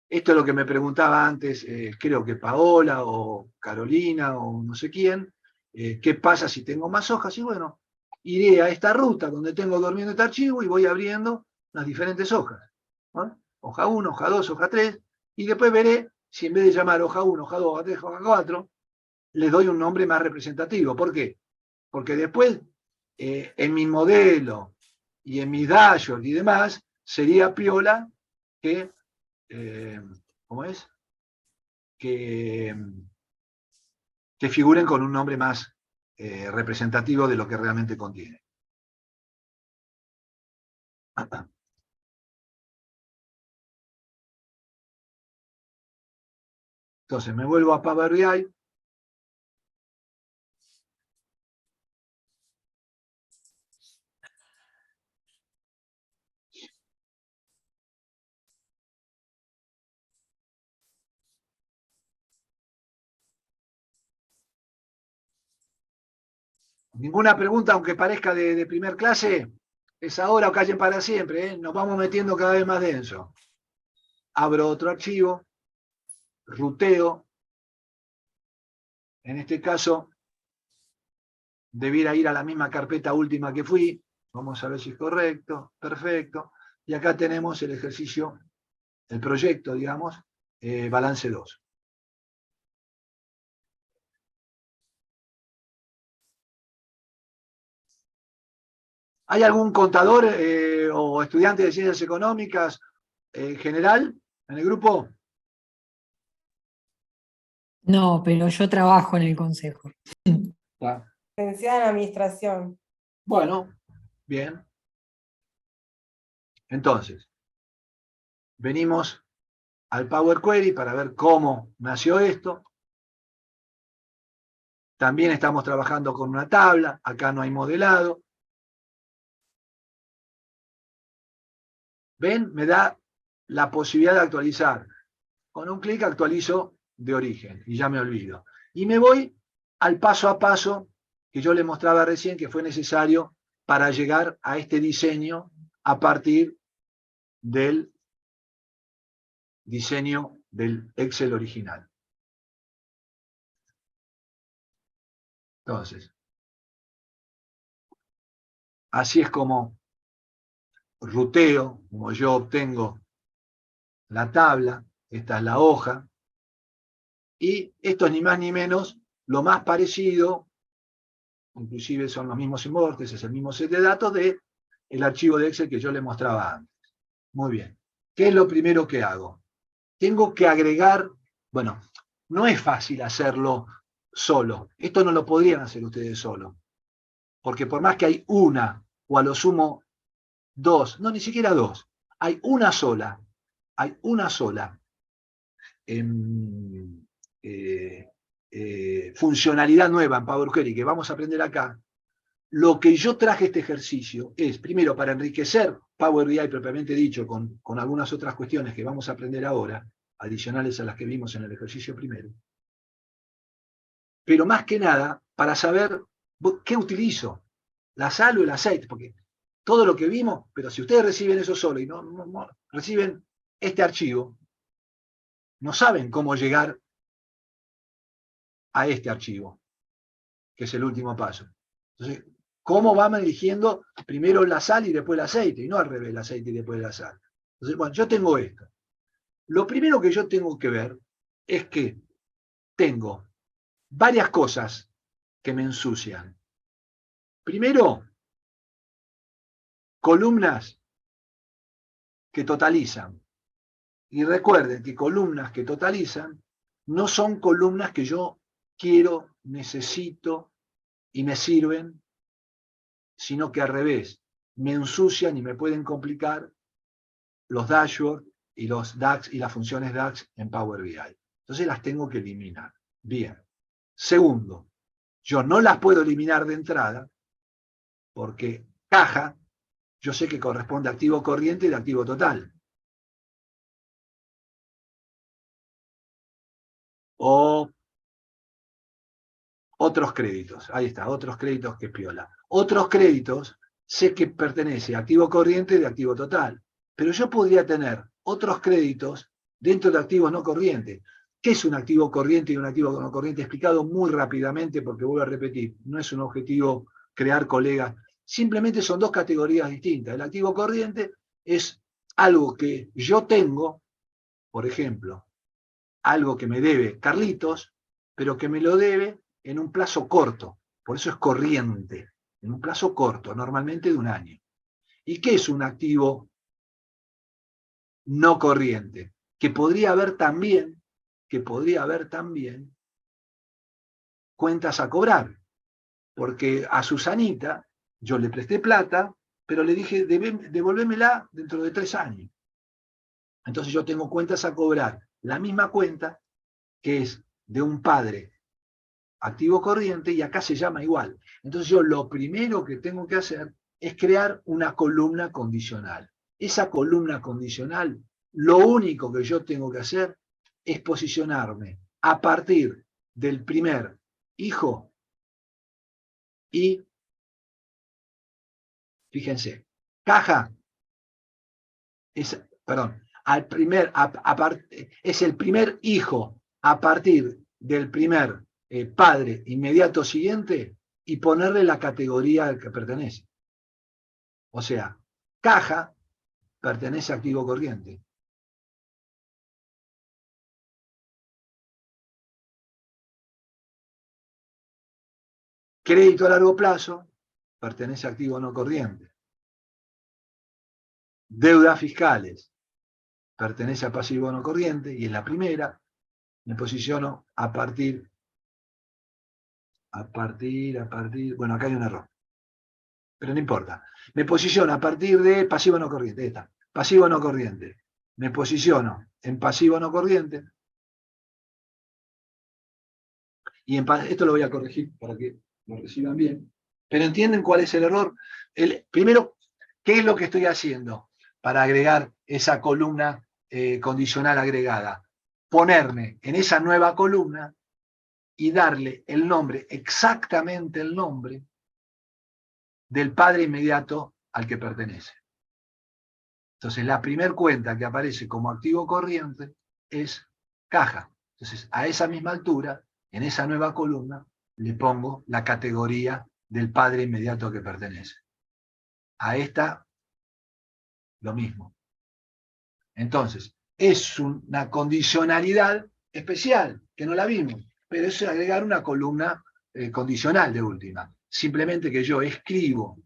Esto es lo que me preguntaba antes, creo que Paola o Carolina o no sé quién, ¿qué pasa si tengo más hojas? Y bueno, iré a esta ruta donde tengo durmiendo este archivo y voy abriendo las diferentes hojas, ¿no? Hoja 1, hoja 2, hoja 3, y después veré si en vez de llamar hoja 1, hoja 2, hoja 3, hoja 4, les doy un nombre más representativo. ¿Por qué? Porque después, en mi modelo y en mis dashboards y demás, sería piola que ¿cómo es? Que figuren con un nombre más representativo de lo que realmente contiene. Entonces me vuelvo a Power BI. Ninguna pregunta, aunque parezca de primer clase, es ahora o callen para siempre, ¿eh? Nos vamos metiendo cada vez más denso. Abro otro archivo, ruteo. En este caso, debiera ir a la misma carpeta última que fui. Vamos a ver si es correcto. Perfecto. Y acá tenemos el ejercicio, el proyecto, digamos, balance 2. ¿Hay algún contador o estudiante de ciencias económicas general en el grupo? No, pero yo trabajo en el consejo. Licenciada en administración. Bueno, bien. Entonces, venimos al Power Query para ver cómo nació esto. También estamos trabajando con una tabla. Acá no hay modelado. ¿Ven? Me da la posibilidad de actualizar. Con un clic actualizo de origen y ya me olvido. Y me voy al paso a paso que yo le mostraba recién que fue necesario para llegar a este diseño a partir del diseño del Excel original. Entonces, así es como ruteo, como yo obtengo la tabla, esta es la hoja, y esto es ni más ni menos lo más parecido, inclusive son los mismos importes, es el mismo set de datos del archivo de Excel que yo le mostraba antes. Muy bien. ¿Qué es lo primero que hago? Tengo que agregar, bueno, no es fácil hacerlo solo. Esto no lo podrían hacer ustedes solo. Porque por más que hay una, o a lo sumo dos, no, ni siquiera dos, hay una sola funcionalidad nueva en Power Query que vamos a aprender acá. Lo que yo traje este ejercicio es, primero, para enriquecer Power BI propiamente dicho, con algunas otras cuestiones que vamos a aprender ahora, adicionales a las que vimos en el ejercicio primero. Pero más que nada, para saber qué utilizo, la sal o el aceite, porque todo lo que vimos, pero si ustedes reciben eso solo y no reciben este archivo, no saben cómo llegar a este archivo, que es el último paso. Entonces, ¿cómo vamos eligiendo primero la sal y después el aceite? Y no al revés, el aceite y después la sal. Entonces, bueno, yo tengo esto. Lo primero que yo tengo que ver es que tengo varias cosas que me ensucian. Primero, columnas que totalizan. Y recuerden que columnas que totalizan no son columnas que yo quiero, necesito y me sirven, sino que al revés, me ensucian y me pueden complicar los dashboards y los DAX y las funciones DAX en Power BI. Entonces las tengo que eliminar. Bien. Segundo, yo no las puedo eliminar de entrada porque caja, yo sé que corresponde a activo corriente y de activo total. O otros créditos. Ahí está, otros créditos que piola. Otros créditos sé que pertenece a activo corriente y de activo total. Pero yo podría tener otros créditos dentro de activos no corrientes. ¿Qué es un activo corriente y un activo no corriente? Explicado muy rápidamente porque vuelvo a repetir, no es un objetivo crear colegas, simplemente son dos categorías distintas. El activo corriente es algo que yo tengo, por ejemplo, algo que me debe Carlitos, pero que me lo debe en un plazo corto, por eso es corriente, en un plazo corto, normalmente de un año. ¿Y qué es un activo no corriente? Que podría haber también cuentas a cobrar, porque a Susanita yo le presté plata, pero le dije, devolvémela dentro de 3 años. Entonces yo tengo cuentas a cobrar, la misma cuenta que es de un padre activo corriente y acá se llama igual. Entonces yo lo primero que tengo que hacer es crear una columna condicional. Esa columna condicional, lo único que yo tengo que hacer es posicionarme a partir del primer hijo Y, fíjense, caja es, perdón, es el primer hijo a partir del primer padre inmediato siguiente y ponerle la categoría al que pertenece. O sea, caja pertenece a activo corriente. Crédito a largo plazo pertenece a activo no corriente. Deudas fiscales pertenece a pasivo no corriente, y en la primera me posiciono a partir, bueno, acá hay un error, pero no importa. Me posiciono a partir de pasivo no corriente, ahí está, pasivo no corriente. Me posiciono en pasivo no corriente, y esto lo voy a corregir para que lo reciban bien, pero ¿entienden cuál es el error? Primero, ¿qué es lo que estoy haciendo para agregar esa columna condicional agregada? Ponerme en esa nueva columna y darle el nombre, exactamente el nombre, del padre inmediato al que pertenece. Entonces, la primera cuenta que aparece como activo corriente es caja. Entonces, a esa misma altura, en esa nueva columna, le pongo la categoría del padre inmediato que pertenece. A esta, lo mismo. Entonces, es una condicionalidad especial, que no la vimos, pero es agregar una columna condicional de última. Simplemente que yo escribo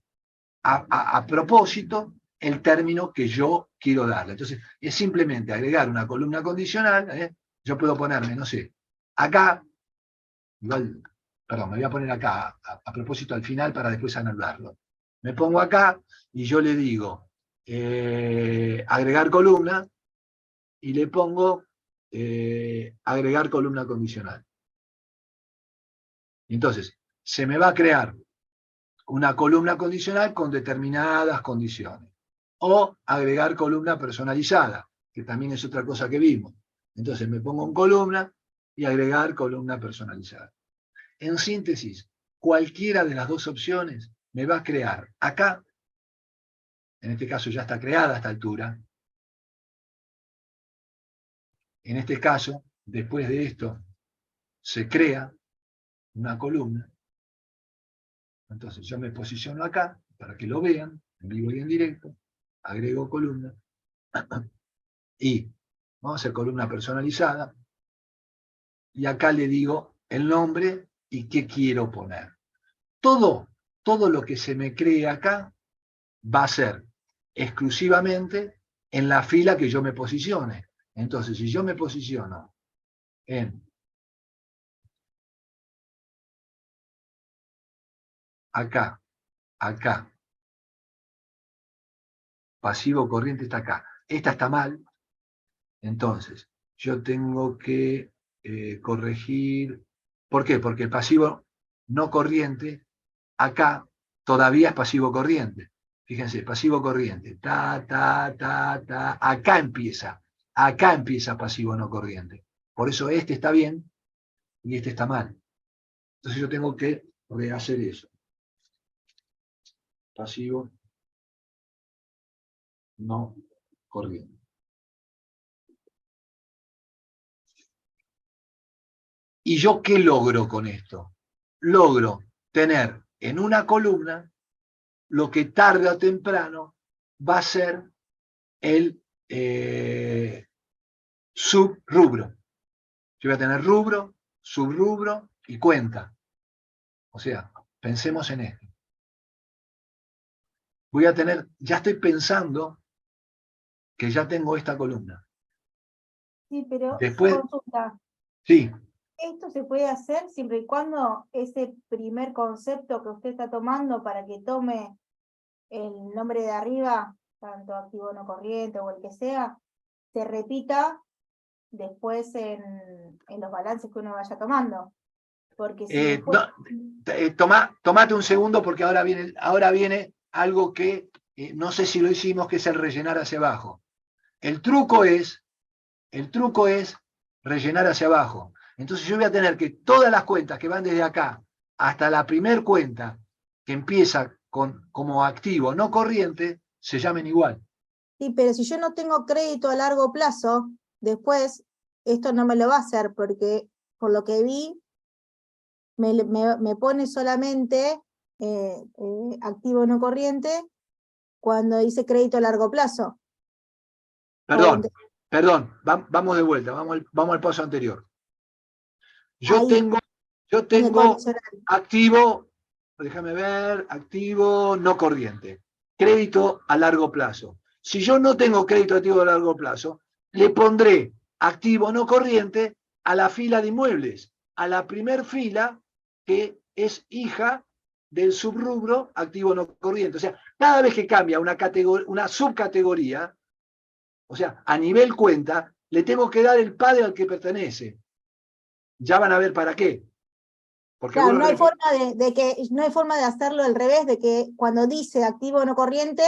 a propósito el término que yo quiero darle. Entonces, es simplemente agregar una columna condicional. Yo puedo ponerme, no sé, acá, igual, perdón, me voy a poner acá a propósito al final para después anularlo. Me pongo acá y yo le digo agregar columna y le pongo agregar columna condicional. Entonces, se me va a crear una columna condicional con determinadas condiciones. O agregar columna personalizada, que también es otra cosa que vimos. Entonces me pongo en columna y agregar columna personalizada. En síntesis, cualquiera de las dos opciones me va a crear acá, en este caso ya está creada a esta altura. En este caso, después de esto, se crea una columna. Entonces yo me posiciono acá, para que lo vean, en vivo y en directo, agrego columna, y vamos a hacer columna personalizada, y acá le digo el nombre y qué quiero poner. Todo lo que se me cree acá va a ser exclusivamente en la fila que yo me posicione. Entonces, si yo me posiciono en acá, pasivo corriente está acá, esta está mal, entonces yo tengo que corregir. ¿Por qué? Porque el pasivo no corriente acá todavía es pasivo corriente. Fíjense, pasivo corriente, acá empieza pasivo no corriente. Por eso este está bien y este está mal. Entonces yo tengo que rehacer eso. Pasivo no corriente. ¿Y yo qué logro con esto? Logro tener en una columna lo que tarde o temprano va a ser el subrubro. Yo voy a tener rubro, subrubro y cuenta. O sea, pensemos en esto. Voy a tener, ya estoy pensando que ya tengo esta columna. Sí, pero Después, consulta. sí. Esto se puede hacer siempre y cuando ese primer concepto que usted está tomando para que tome el nombre de arriba, tanto activo no corriente o el que sea, se repita después en los balances que uno vaya tomando. Porque si después... Tomate un segundo porque ahora viene algo que no sé si lo hicimos, que es el rellenar hacia abajo. El truco es rellenar hacia abajo. Entonces yo voy a tener que todas las cuentas que van desde acá hasta la primer cuenta que empieza como activo no corriente se llamen igual. Sí, pero si yo no tengo crédito a largo plazo, después esto no me lo va a hacer, porque por lo que vi, me pone solamente activo no corriente cuando dice crédito a largo plazo. Perdón, vamos de vuelta, vamos al paso anterior. Yo Ahí, tengo en el condicional. activo, déjame ver, activo no corriente, crédito a largo plazo. Si yo no tengo crédito activo a largo plazo, le pondré activo no corriente a la fila de inmuebles, a la primer fila que es hija del subrubro activo no corriente. O sea, cada vez que cambia una subcategoría, o sea, a nivel cuenta, le tengo que dar el padre al que pertenece. Ya van a ver para qué. Porque Claro, no hay forma de hacerlo al revés, de que cuando dice activo no corriente,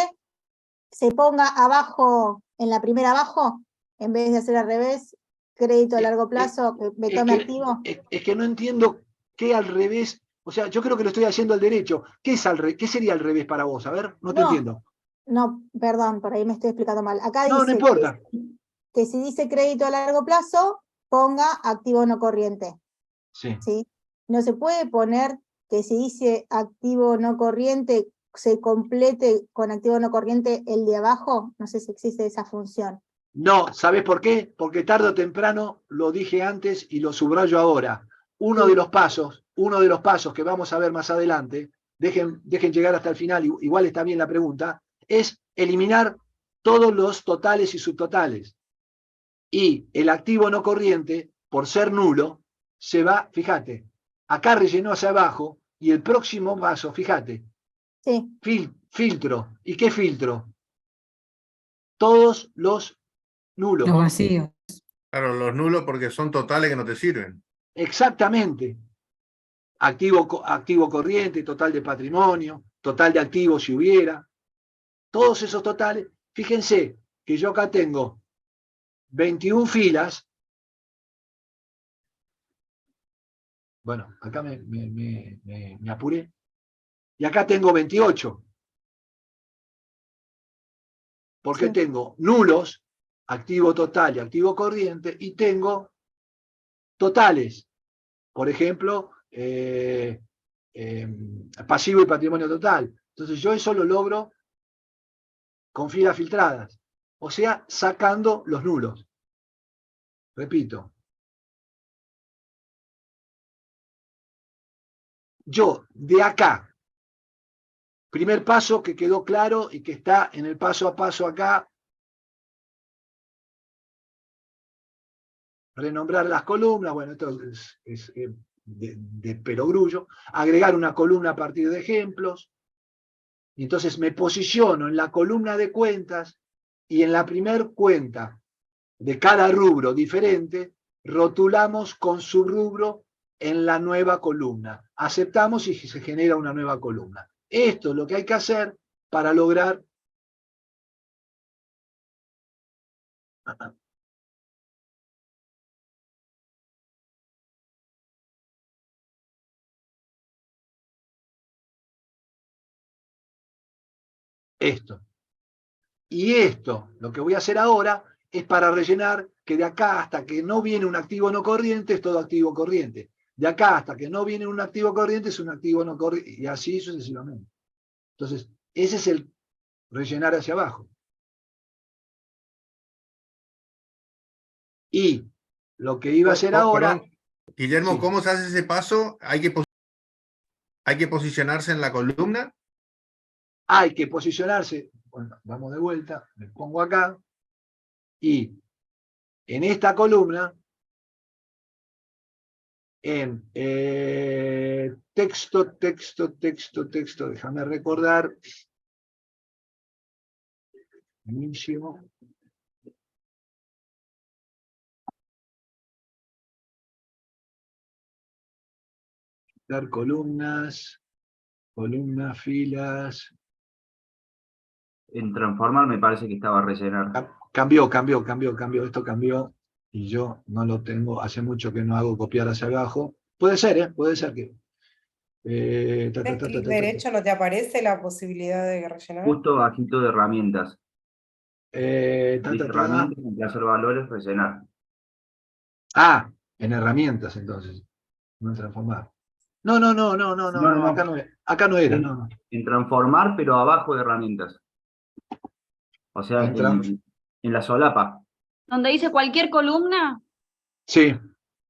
se ponga abajo, en la primera abajo, en vez de hacer al revés, crédito a largo plazo, que me tome activo. Es que no entiendo qué al revés, o sea, yo creo que lo estoy haciendo al derecho. ¿Qué sería al revés para vos? A ver, no te entiendo. No, perdón, por ahí me estoy explicando mal. Acá No, dice no importa. que si dice crédito a largo plazo, ponga activo no corriente. Sí. ¿Sí? No se puede poner que si dice activo no corriente, se complete con activo no corriente el de abajo. No sé si existe esa función. No, ¿sabés por qué? Porque tarde o temprano, lo dije antes y lo subrayo ahora, uno de los pasos que vamos a ver más adelante, dejen llegar hasta el final, igual está bien la pregunta, es eliminar todos los totales y subtotales. Y el activo no corriente, por ser nulo, se va, fíjate, acá rellenó hacia abajo, y el próximo paso, fíjate, sí. Filtro. ¿Y qué filtro? Todos los nulos. Los vacíos. Claro, los nulos porque son totales que no te sirven. Exactamente. Activo corriente, total de patrimonio, total de activos si hubiera. Todos esos totales. Fíjense que yo acá tengo 21 filas. Bueno, acá me apuré. Y acá tengo 28. Porque Sí. tengo nulos, activo total y activo corriente, y tengo totales. Por ejemplo, pasivo y patrimonio total. Entonces yo eso lo logro con filas filtradas. O sea, sacando los nulos. Repito. Yo, de acá, primer paso que quedó claro y que está en el paso a paso acá, renombrar las columnas, bueno, esto es de perogrullo, agregar una columna a partir de ejemplos, y entonces me posiciono en la columna de cuentas y en la primer cuenta de cada rubro diferente, rotulamos con su rubro en la nueva columna. Aceptamos y se genera una nueva columna. Esto es lo que hay que hacer para lograr esto. Y esto, lo que voy a hacer ahora, es para rellenar que de acá hasta que no viene un activo no corriente, es todo activo corriente. De acá hasta que no viene un activo corriente, es un activo no corriente, y así sucesivamente. Entonces, ese es el rellenar hacia abajo. Y lo que iba a hacer ahora... Perdón, Guillermo, Sí. ¿cómo se hace ese paso? ¿Hay que posicionarse en la columna? Hay que posicionarse, bueno, vamos de vuelta, me pongo acá, y en esta columna, en texto, déjame recordar, inicio, dar columnas, filas. En transformar me parece que estaba a rellenar. Cambió, esto cambió, y yo no lo tengo, hace mucho que no hago copiar hacia abajo. Puede ser que ¿En clic derecho no te aparece la posibilidad de rellenar? Justo bajito de herramientas. Dice ta. herramientas, reemplazar valores, rellenar. Ah, en herramientas entonces. No en transformar. No, acá no era, no. En transformar, pero abajo de herramientas. O sea, en la solapa. Donde dice cualquier columna, Sí.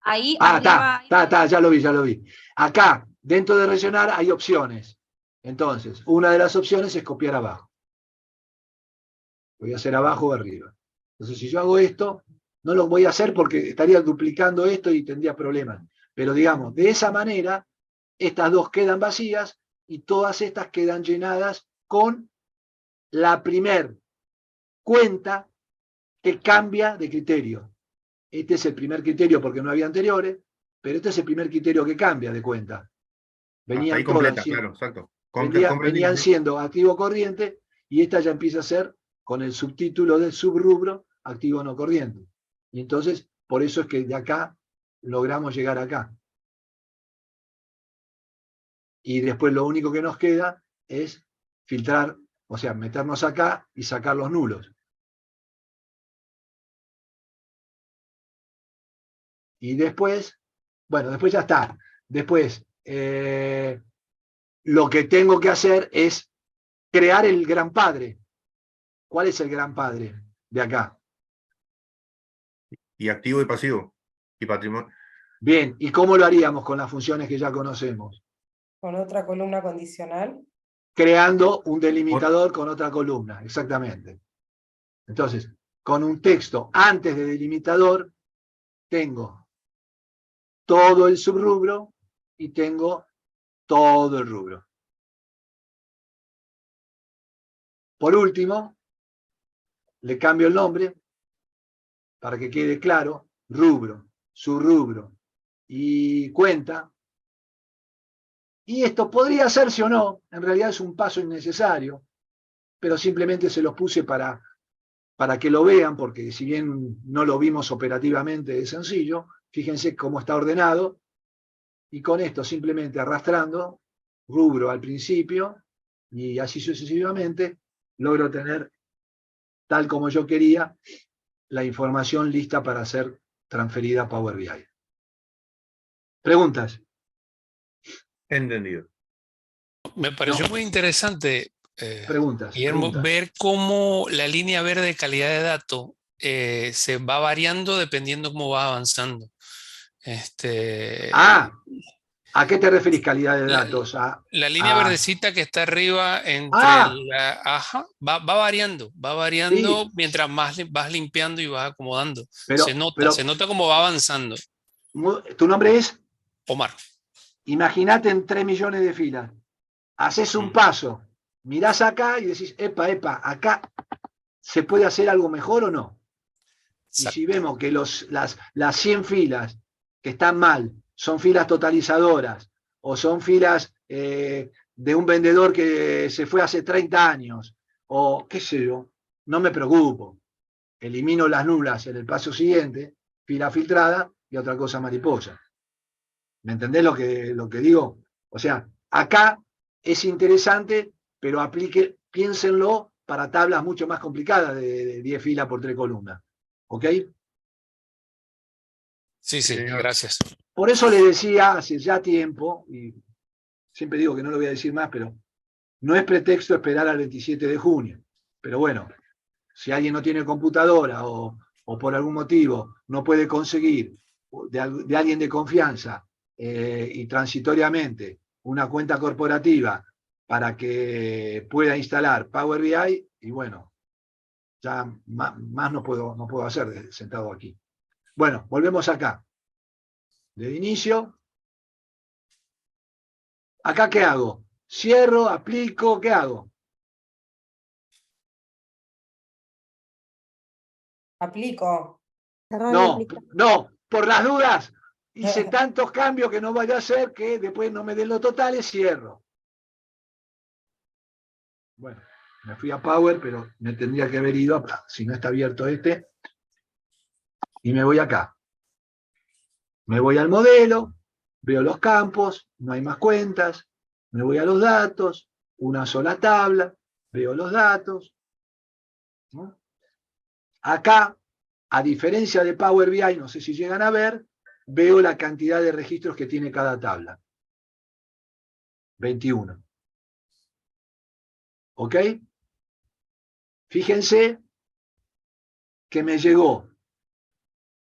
ahí Ah, arriba. ya lo vi. Acá, dentro de rellenar, hay opciones. Entonces, una de las opciones es copiar abajo. Voy a hacer abajo o arriba. Entonces, si yo hago esto, no lo voy a hacer porque estaría duplicando esto y tendría problemas. Pero digamos, de esa manera, estas dos quedan vacías y todas estas quedan llenadas con la primer cuenta que cambia de criterio. Este es el primer criterio porque no había anteriores, pero este es el primer criterio que cambia de cuenta. Venían ahí todas completa, claro, exacto. venían siendo activo corriente y esta ya empieza a ser con el subtítulo del subrubro activo no corriente. Y entonces, por eso es que de acá logramos llegar acá. Y después lo único que nos queda es filtrar, o sea, meternos acá y sacar los nulos. Y después, bueno, después ya está. Después, lo que tengo que hacer es crear el gran padre. ¿Cuál es el gran padre de acá? Y activo y pasivo. Y patrimonio. Bien, ¿y cómo lo haríamos con las funciones que ya conocemos? Con otra columna condicional. Creando un delimitador con otra columna, exactamente. Entonces, con un texto antes de delimitador, tengo todo el subrubro y tengo todo el rubro. Por último, le cambio el nombre para que quede claro, rubro, subrubro y cuenta. Y esto podría hacerse o no, en realidad es un paso innecesario, pero simplemente se los puse para que lo vean, porque si bien no lo vimos operativamente de sencillo, fíjense cómo está ordenado, y con esto simplemente arrastrando, rubro al principio, y así sucesivamente, logro tener, tal como yo quería, la información lista para ser transferida a Power BI. ¿Preguntas? Entendido. Me pareció muy interesante, Preguntas. Guillermo, ver cómo la línea verde de calidad de datos se va variando dependiendo cómo va avanzando. ¿A qué te referís calidad de datos? La línea verdecita que está arriba entre va variando Sí. mientras más vas limpiando y vas acomodando. Pero, se nota cómo va avanzando. ¿Tu nombre es? Omar. Imagínate en 3 millones de filas. Haces un paso, mirás acá y decís, epa, acá ¿se puede hacer algo mejor o no? Y si vemos que las 100 filas que están mal son filas totalizadoras o son filas de un vendedor que se fue hace 30 años o qué sé yo, no me preocupo. Elimino las nulas en el paso siguiente, fila filtrada y otra cosa mariposa. ¿Me entendés lo que digo? O sea, acá es interesante, pero piénsenlo para tablas mucho más complicadas de 10 filas por 3 columnas. ¿Ok? Sí, gracias. Por eso le decía hace ya tiempo, y siempre digo que no lo voy a decir más, pero no es pretexto esperar al 27 de junio. Pero bueno, si alguien no tiene computadora o por algún motivo no puede conseguir de alguien de confianza y transitoriamente una cuenta corporativa para que pueda instalar Power BI, y bueno, ya más no puedo hacer sentado aquí. Bueno, volvemos acá. De inicio. ¿Acá qué hago? Cierro, aplico, ¿qué hago? Aplico. No, por las dudas. Hice tantos cambios que no vaya a ser que después no me den los totales, cierro. Bueno, me fui a Power, pero me tendría que haber ido, si no está abierto este, y me voy acá. Me voy al modelo, Veo los campos, no hay más cuentas, me voy a los datos, una sola tabla, veo los datos, ¿no? Acá, a diferencia de Power BI, no sé si llegan a ver, veo la cantidad de registros que tiene cada tabla. 21. ¿Ok? Fíjense que me llegó,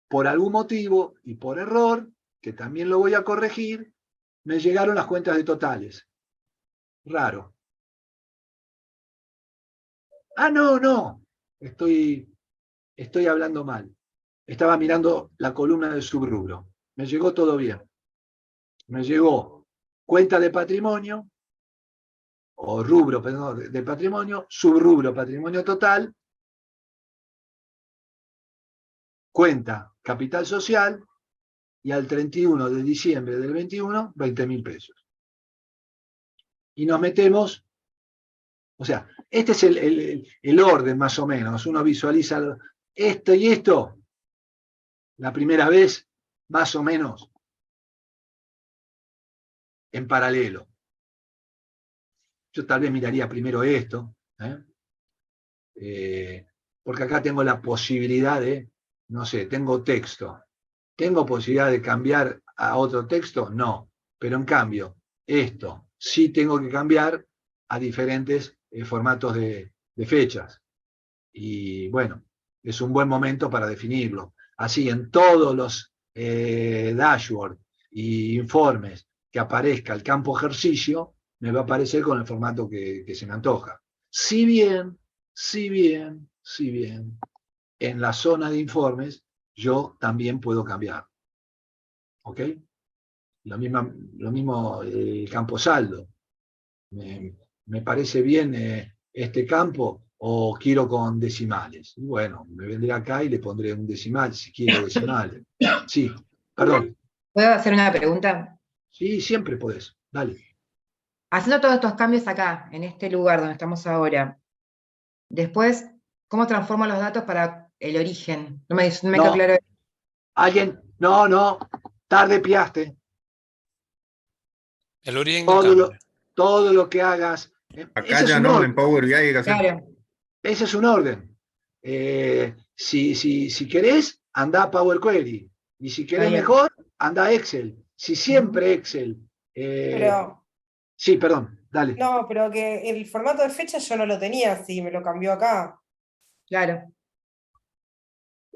por algún motivo y por error, que también lo voy a corregir, me llegaron las cuentas de totales. Raro. Ah, no. Estoy hablando mal. Estaba mirando la columna del subrubro. Me llegó todo bien. Me llegó cuenta de patrimonio, o rubro, perdón, de patrimonio, subrubro, patrimonio total, cuenta capital social, y al 31 de diciembre del 21, 20.000 pesos. Y nos metemos, o sea, este es el orden más o menos. Uno visualiza esto y esto, la primera vez, más o menos, en paralelo. Yo tal vez miraría primero esto, porque acá tengo la posibilidad de, no sé, tengo texto. ¿Tengo posibilidad de cambiar a otro texto? No. Pero en cambio, esto sí tengo que cambiar a diferentes formatos de fechas. Y bueno, es un buen momento para definirlo. Así, en todos los dashboards y informes que aparezca el campo ejercicio, me va a aparecer con el formato que se me antoja. Si bien, en la zona de informes, yo también puedo cambiar. ¿Ok? Lo mismo el campo saldo. Me parece bien este campo o quiero con decimales. Y bueno, me vendré acá y le pondré un decimal si quiero decimales. Sí, perdón. ¿Puedo hacer una pregunta? Sí, siempre podés. Dale. Haciendo todos estos cambios acá, en este lugar donde estamos ahora, después, ¿cómo transformo los datos para el origen? No me quedó claro. Alguien, no, tarde piaste. El origen no cambia. Todo lo que hagas. Acá ya no, en Power BI hay que hacer. Claro. Ese es un orden. Si querés, anda a Power Query. Y si querés mejor, anda a Excel. Si siempre Excel. Pero, sí, perdón, dale. no, pero que el formato de fecha yo no lo tenía así, me lo cambió acá. Claro.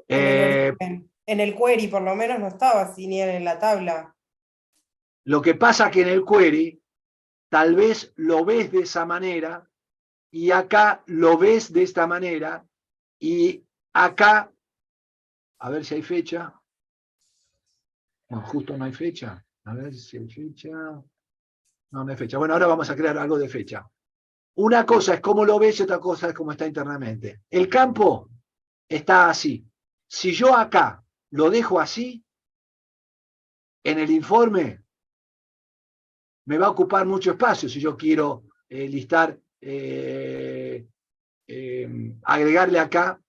En el origen. En el query por lo menos no estaba así, ni en la tabla. Lo que pasa que en el query, tal vez lo ves de esa manera, y acá lo ves de esta manera, y acá, a ver si hay fecha. No, justo no hay fecha. A ver si hay fecha. No hay fecha. Bueno, ahora vamos a crear algo de fecha. Una cosa es cómo lo ves y otra cosa es cómo está internamente. El campo está así. Si yo acá lo dejo así, en el informe me va a ocupar mucho espacio si yo quiero listar, agregarle acá.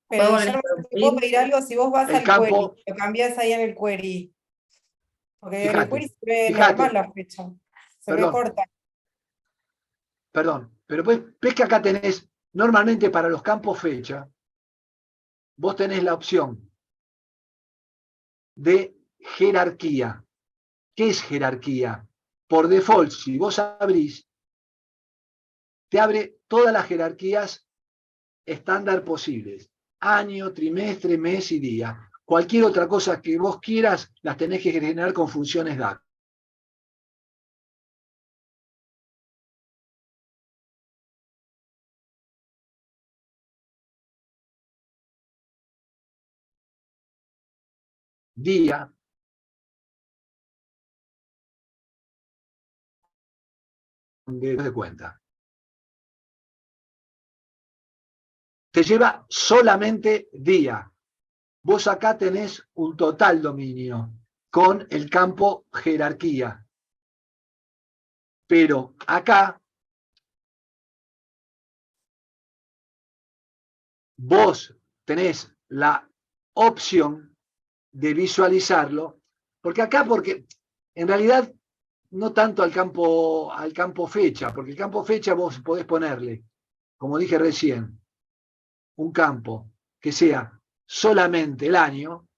Pero Guillermo, te puedo pedir algo, si vos vas el al campo, query, lo cambiás ahí en el query. Porque en el fíjate, query se ve normal la fecha. Se ve corta. Perdón, pero ves que acá tenés, normalmente para los campos fecha, vos tenés la opción de jerarquía. ¿Qué es jerarquía? Por default, si vos abrís, te abre todas las jerarquías estándar posibles. Año, trimestre, mes y día. Cualquier otra cosa que vos quieras, las tenés que generar con funciones DAX. Día. De cuenta. Te lleva solamente día. Vos acá tenés un total dominio con el campo jerarquía. Pero acá vos tenés la opción de visualizarlo, porque en realidad no tanto al campo fecha, porque el campo fecha vos podés ponerle, como dije recién, un campo que sea solamente el año,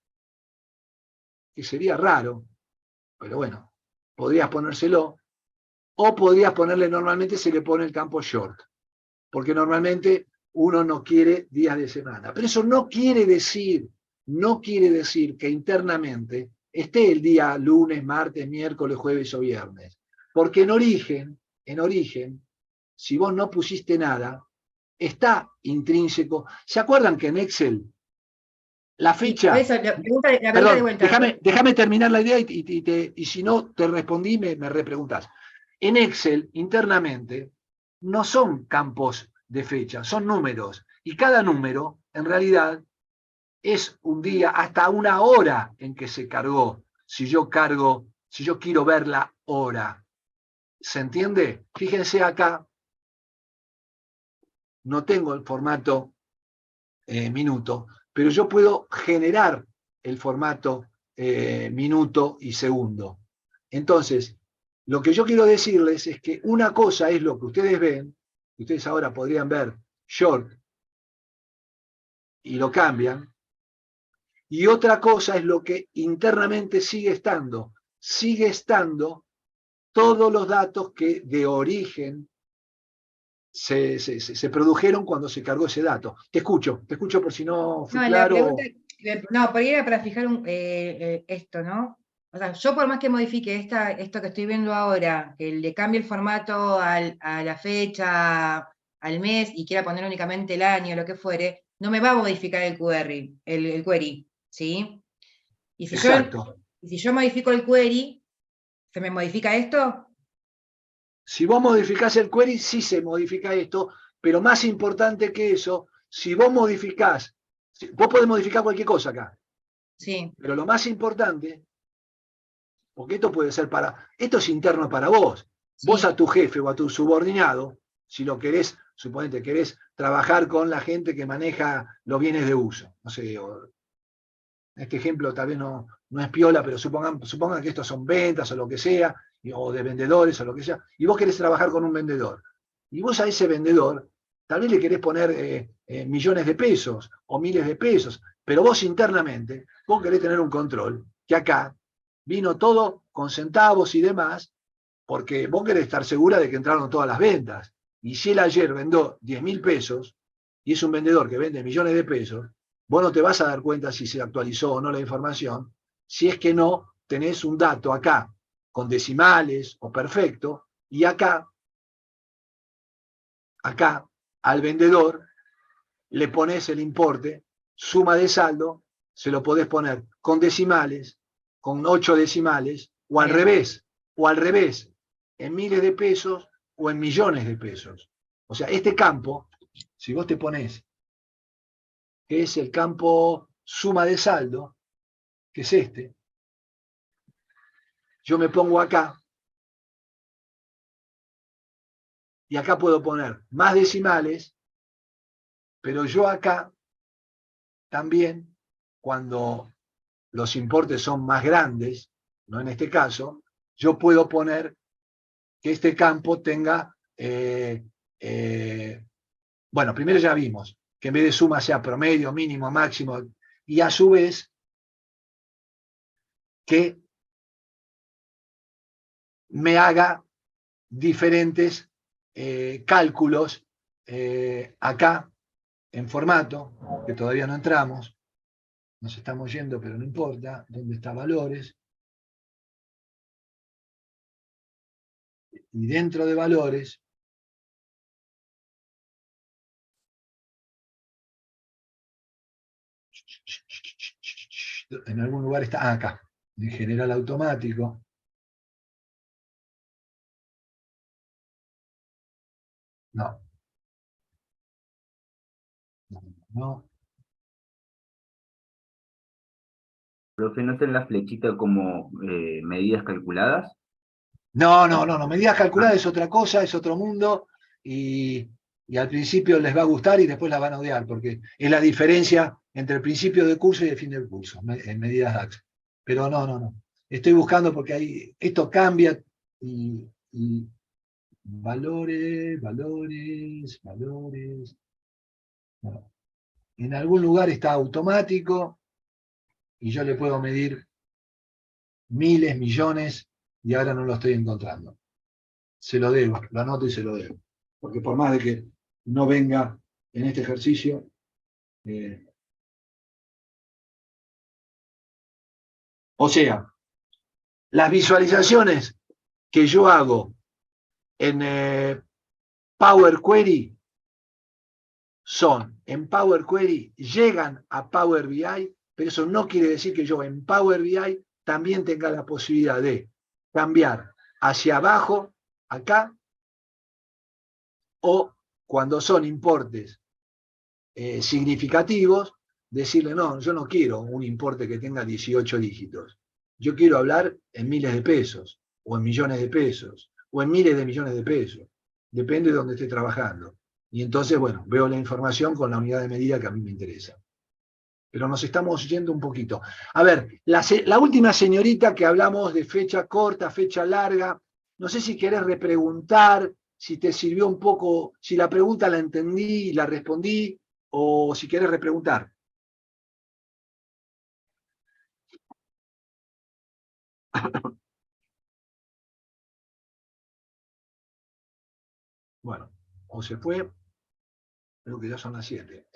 que sería raro, pero bueno, podrías ponérselo, o podrías ponerle, normalmente se le pone el campo short, porque normalmente uno no quiere días de semana. Pero eso no quiere decir que internamente esté el día lunes, martes, miércoles, jueves o viernes. Porque en origen, si vos no pusiste nada, está intrínseco. ¿Se acuerdan que en Excel la fecha... Sí, la pregunta de Perdón, vuelta. déjame terminar la idea y si no te respondí, me repreguntás. En Excel, internamente, no son campos de fecha, son números. Y cada número, en realidad, es un día, hasta una hora en que se cargó. Si yo quiero ver la hora. ¿Se entiende? Fíjense acá, no tengo el formato minuto, pero yo puedo generar el formato minuto y segundo. Entonces, lo que yo quiero decirles es que una cosa es lo que ustedes ven, ustedes ahora podrían ver short y lo cambian, y otra cosa es lo que internamente sigue estando todos los datos que de origen se produjeron cuando se cargó ese dato. Te escucho por si no fui claro. Por ahí era para fijar esto, ¿no? O sea, yo por más que modifique esto que estoy viendo ahora, que le cambie el formato a la fecha, al mes, y quiera poner únicamente el año, lo que fuere, no me va a modificar el query, ¿sí? Y si yo modifico el query, ¿se me modifica esto? Si vos modificás el query, sí se modifica esto, pero más importante que eso, si vos modificás, vos podés modificar cualquier cosa acá. Sí. Pero lo más importante, porque esto es interno para vos. Sí. Vos a tu jefe o a tu subordinado, si lo querés, suponete, querés trabajar con la gente que maneja los bienes de uso. No sé, este ejemplo tal vez no es piola, pero supongan que estos son ventas o lo que sea, o de vendedores o lo que sea, y vos querés trabajar con un vendedor. Y vos a ese vendedor tal vez le querés poner millones de pesos o miles de pesos, pero vos internamente, vos querés tener un control, que acá vino todo con centavos y demás, porque vos querés estar segura de que entraron todas las ventas. Y si él ayer vendió 10.000 pesos, y es un vendedor que vende millones de pesos, vos no te vas a dar cuenta si se actualizó o no la información, si es que no tenés un dato acá, con decimales o perfecto, y acá, al vendedor, le pones el importe, suma de saldo, se lo podés poner con decimales, con 8 decimales, o al revés, en miles de pesos o en millones de pesos. O sea, este campo, si vos te ponés, que es el campo suma de saldo, que es este, yo me pongo acá, y acá puedo poner más decimales, pero yo acá también, cuando los importes son más grandes, no en este caso, yo puedo poner que este campo tenga, bueno, primero ya vimos, que en vez de suma sea promedio, mínimo, máximo, y a su vez que me haga diferentes cálculos acá en formato, que todavía no entramos, nos estamos yendo, pero no importa, ¿dónde está valores? Y dentro de valores, en algún lugar está, acá, en general automático. No. No. Profe, ¿no está en la flechita como medidas calculadas? No. Medidas calculadas es otra cosa, es otro mundo, y al principio les va a gustar y después la van a odiar, porque es la diferencia entre el principio del curso y el fin del curso, en medidas DAX. Pero no. Estoy buscando porque ahí esto cambia y valores. Bueno, en algún lugar está automático y yo le puedo medir miles, millones y ahora no lo estoy encontrando. Se lo debo, lo anoto y se lo debo. Porque por más de que no venga en este ejercicio, o sea, las visualizaciones que yo hago en Power Query en Power Query llegan a Power BI, pero eso no quiere decir que yo en Power BI también tenga la posibilidad de cambiar hacia abajo, acá, o cuando son importes significativos, decirle, no, yo no quiero un importe que tenga 18 dígitos. Yo quiero hablar en miles de pesos, o en millones de pesos, o en miles de millones de pesos. Depende de donde esté trabajando. Y entonces, bueno, veo la información con la unidad de medida que a mí me interesa. Pero nos estamos yendo un poquito. A ver, la última señorita que hablamos de fecha corta, fecha larga, no sé si querés repreguntar, si te sirvió un poco, si la pregunta la entendí y la respondí, o si querés repreguntar. Bueno, o se fue, creo que ya son las 7.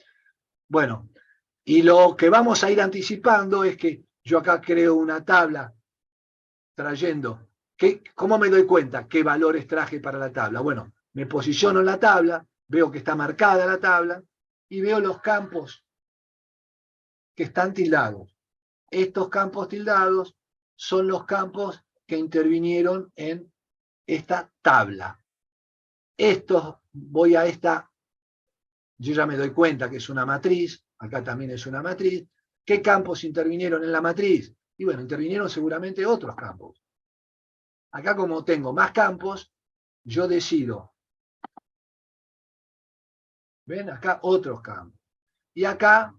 Bueno, y lo que vamos a ir anticipando es que yo acá creo una tabla trayendo, ¿cómo me doy cuenta qué valores traje para la tabla? Bueno, me posiciono en la tabla, veo que está marcada la tabla y veo los campos que están tildados. Estos campos tildados son los campos que intervinieron en esta tabla. Estos, voy a esta, yo ya me doy cuenta que es una matriz, acá también es una matriz. ¿Qué campos intervinieron en la matriz? Y bueno, intervinieron seguramente otros campos. Acá como tengo más campos, yo decido. ¿Ven? Acá otros campos. Y acá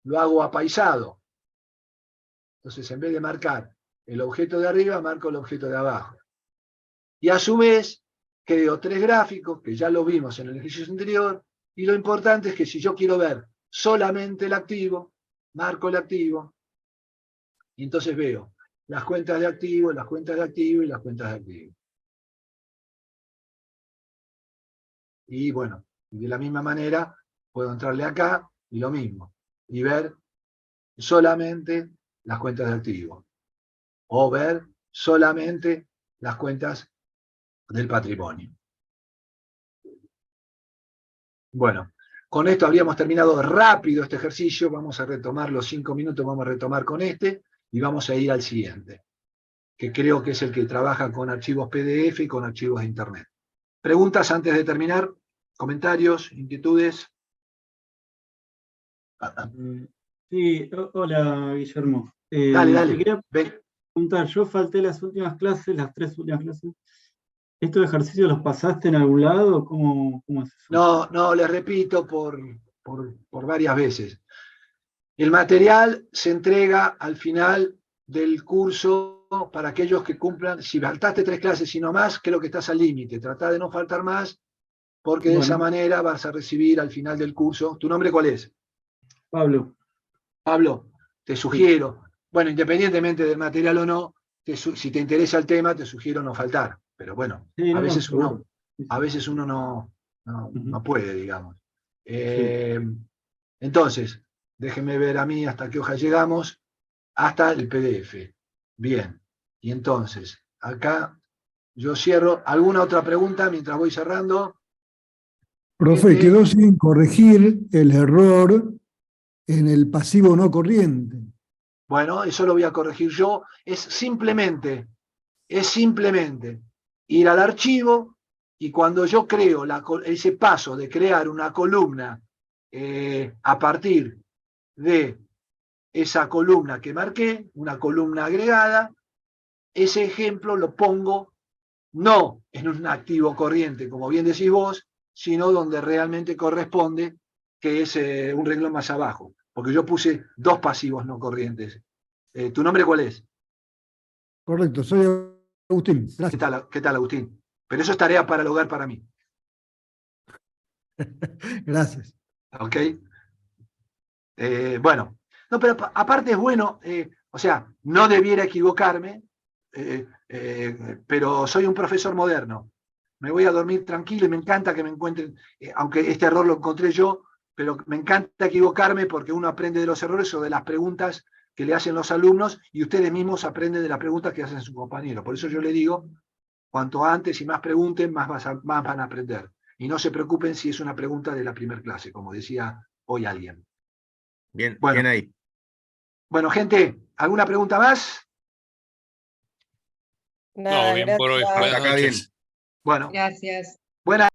lo hago apaisado. Entonces, en vez de marcar el objeto de arriba, marco el objeto de abajo. Y a su vez, creo 3 gráficos, que ya lo vimos en el ejercicio anterior, y lo importante es que si yo quiero ver solamente el activo, marco el activo, y entonces veo las cuentas de activo, las cuentas de activo y las cuentas de activo. Y bueno, de la misma manera, puedo entrarle acá y lo mismo, y ver solamente las cuentas de activo, o ver solamente las cuentas del patrimonio. Bueno, con esto habríamos terminado rápido este ejercicio, vamos a retomar los 5 minutos, vamos a retomar con este, y vamos a ir al siguiente, que creo que es el que trabaja con archivos PDF y con archivos de Internet. ¿Preguntas antes de terminar? ¿Comentarios? ¿Inquietudes? Sí, hola Guillermo. Dale. Te quería preguntar, yo falté las últimas clases, las 3 últimas clases. ¿Estos ejercicios los pasaste en algún lado? ¿Cómo es eso? No, les repito por varias veces. El material se entrega al final del curso para aquellos que cumplan. Si faltaste 3 clases y no más, creo que estás al límite. Trata de no faltar más, porque de esa manera vas a recibir al final del curso. ¿Tu nombre cuál es? Pablo. Pablo, te sugiero, bueno, independientemente del material o no, si te interesa el tema, te sugiero no faltar. Pero bueno, sí, a veces uno no puede, digamos. Entonces, déjenme ver a mí hasta qué hoja llegamos, hasta el PDF. Bien, y entonces, acá yo cierro. ¿Alguna otra pregunta mientras voy cerrando? Profe, quedó sin corregir el error en el pasivo no corriente. Bueno, eso lo voy a corregir yo. Es simplemente ir al archivo y cuando yo creo ese paso de crear una columna a partir de esa columna que marqué, una columna agregada, ese ejemplo lo pongo no en un activo corriente, como bien decís vos, sino donde realmente corresponde que es un renglón más abajo, porque yo puse 2 pasivos no corrientes. ¿Tu nombre cuál es? Correcto, soy Agustín. Gracias. ¿Qué tal, Agustín? Pero eso es tarea para el hogar para mí. Gracias. ¿Ok? Bueno, no, pero aparte es bueno, o sea, no debiera equivocarme, pero soy un profesor moderno. Me voy a dormir tranquilo y me encanta que me encuentren, aunque este error lo encontré yo, pero me encanta equivocarme porque uno aprende de los errores o de las preguntas que le hacen los alumnos y ustedes mismos aprenden de las preguntas que hacen sus compañeros. Por eso yo le digo, cuanto antes y más pregunten, más van a aprender. Y no se preocupen si es una pregunta de la primera clase, como decía hoy alguien. Bien, bueno, bien ahí. Bueno, gente, ¿alguna pregunta más? Nada, No, bien por hoy. gracias. Buenas Acá bien. noches. Bueno, Gracias. buenas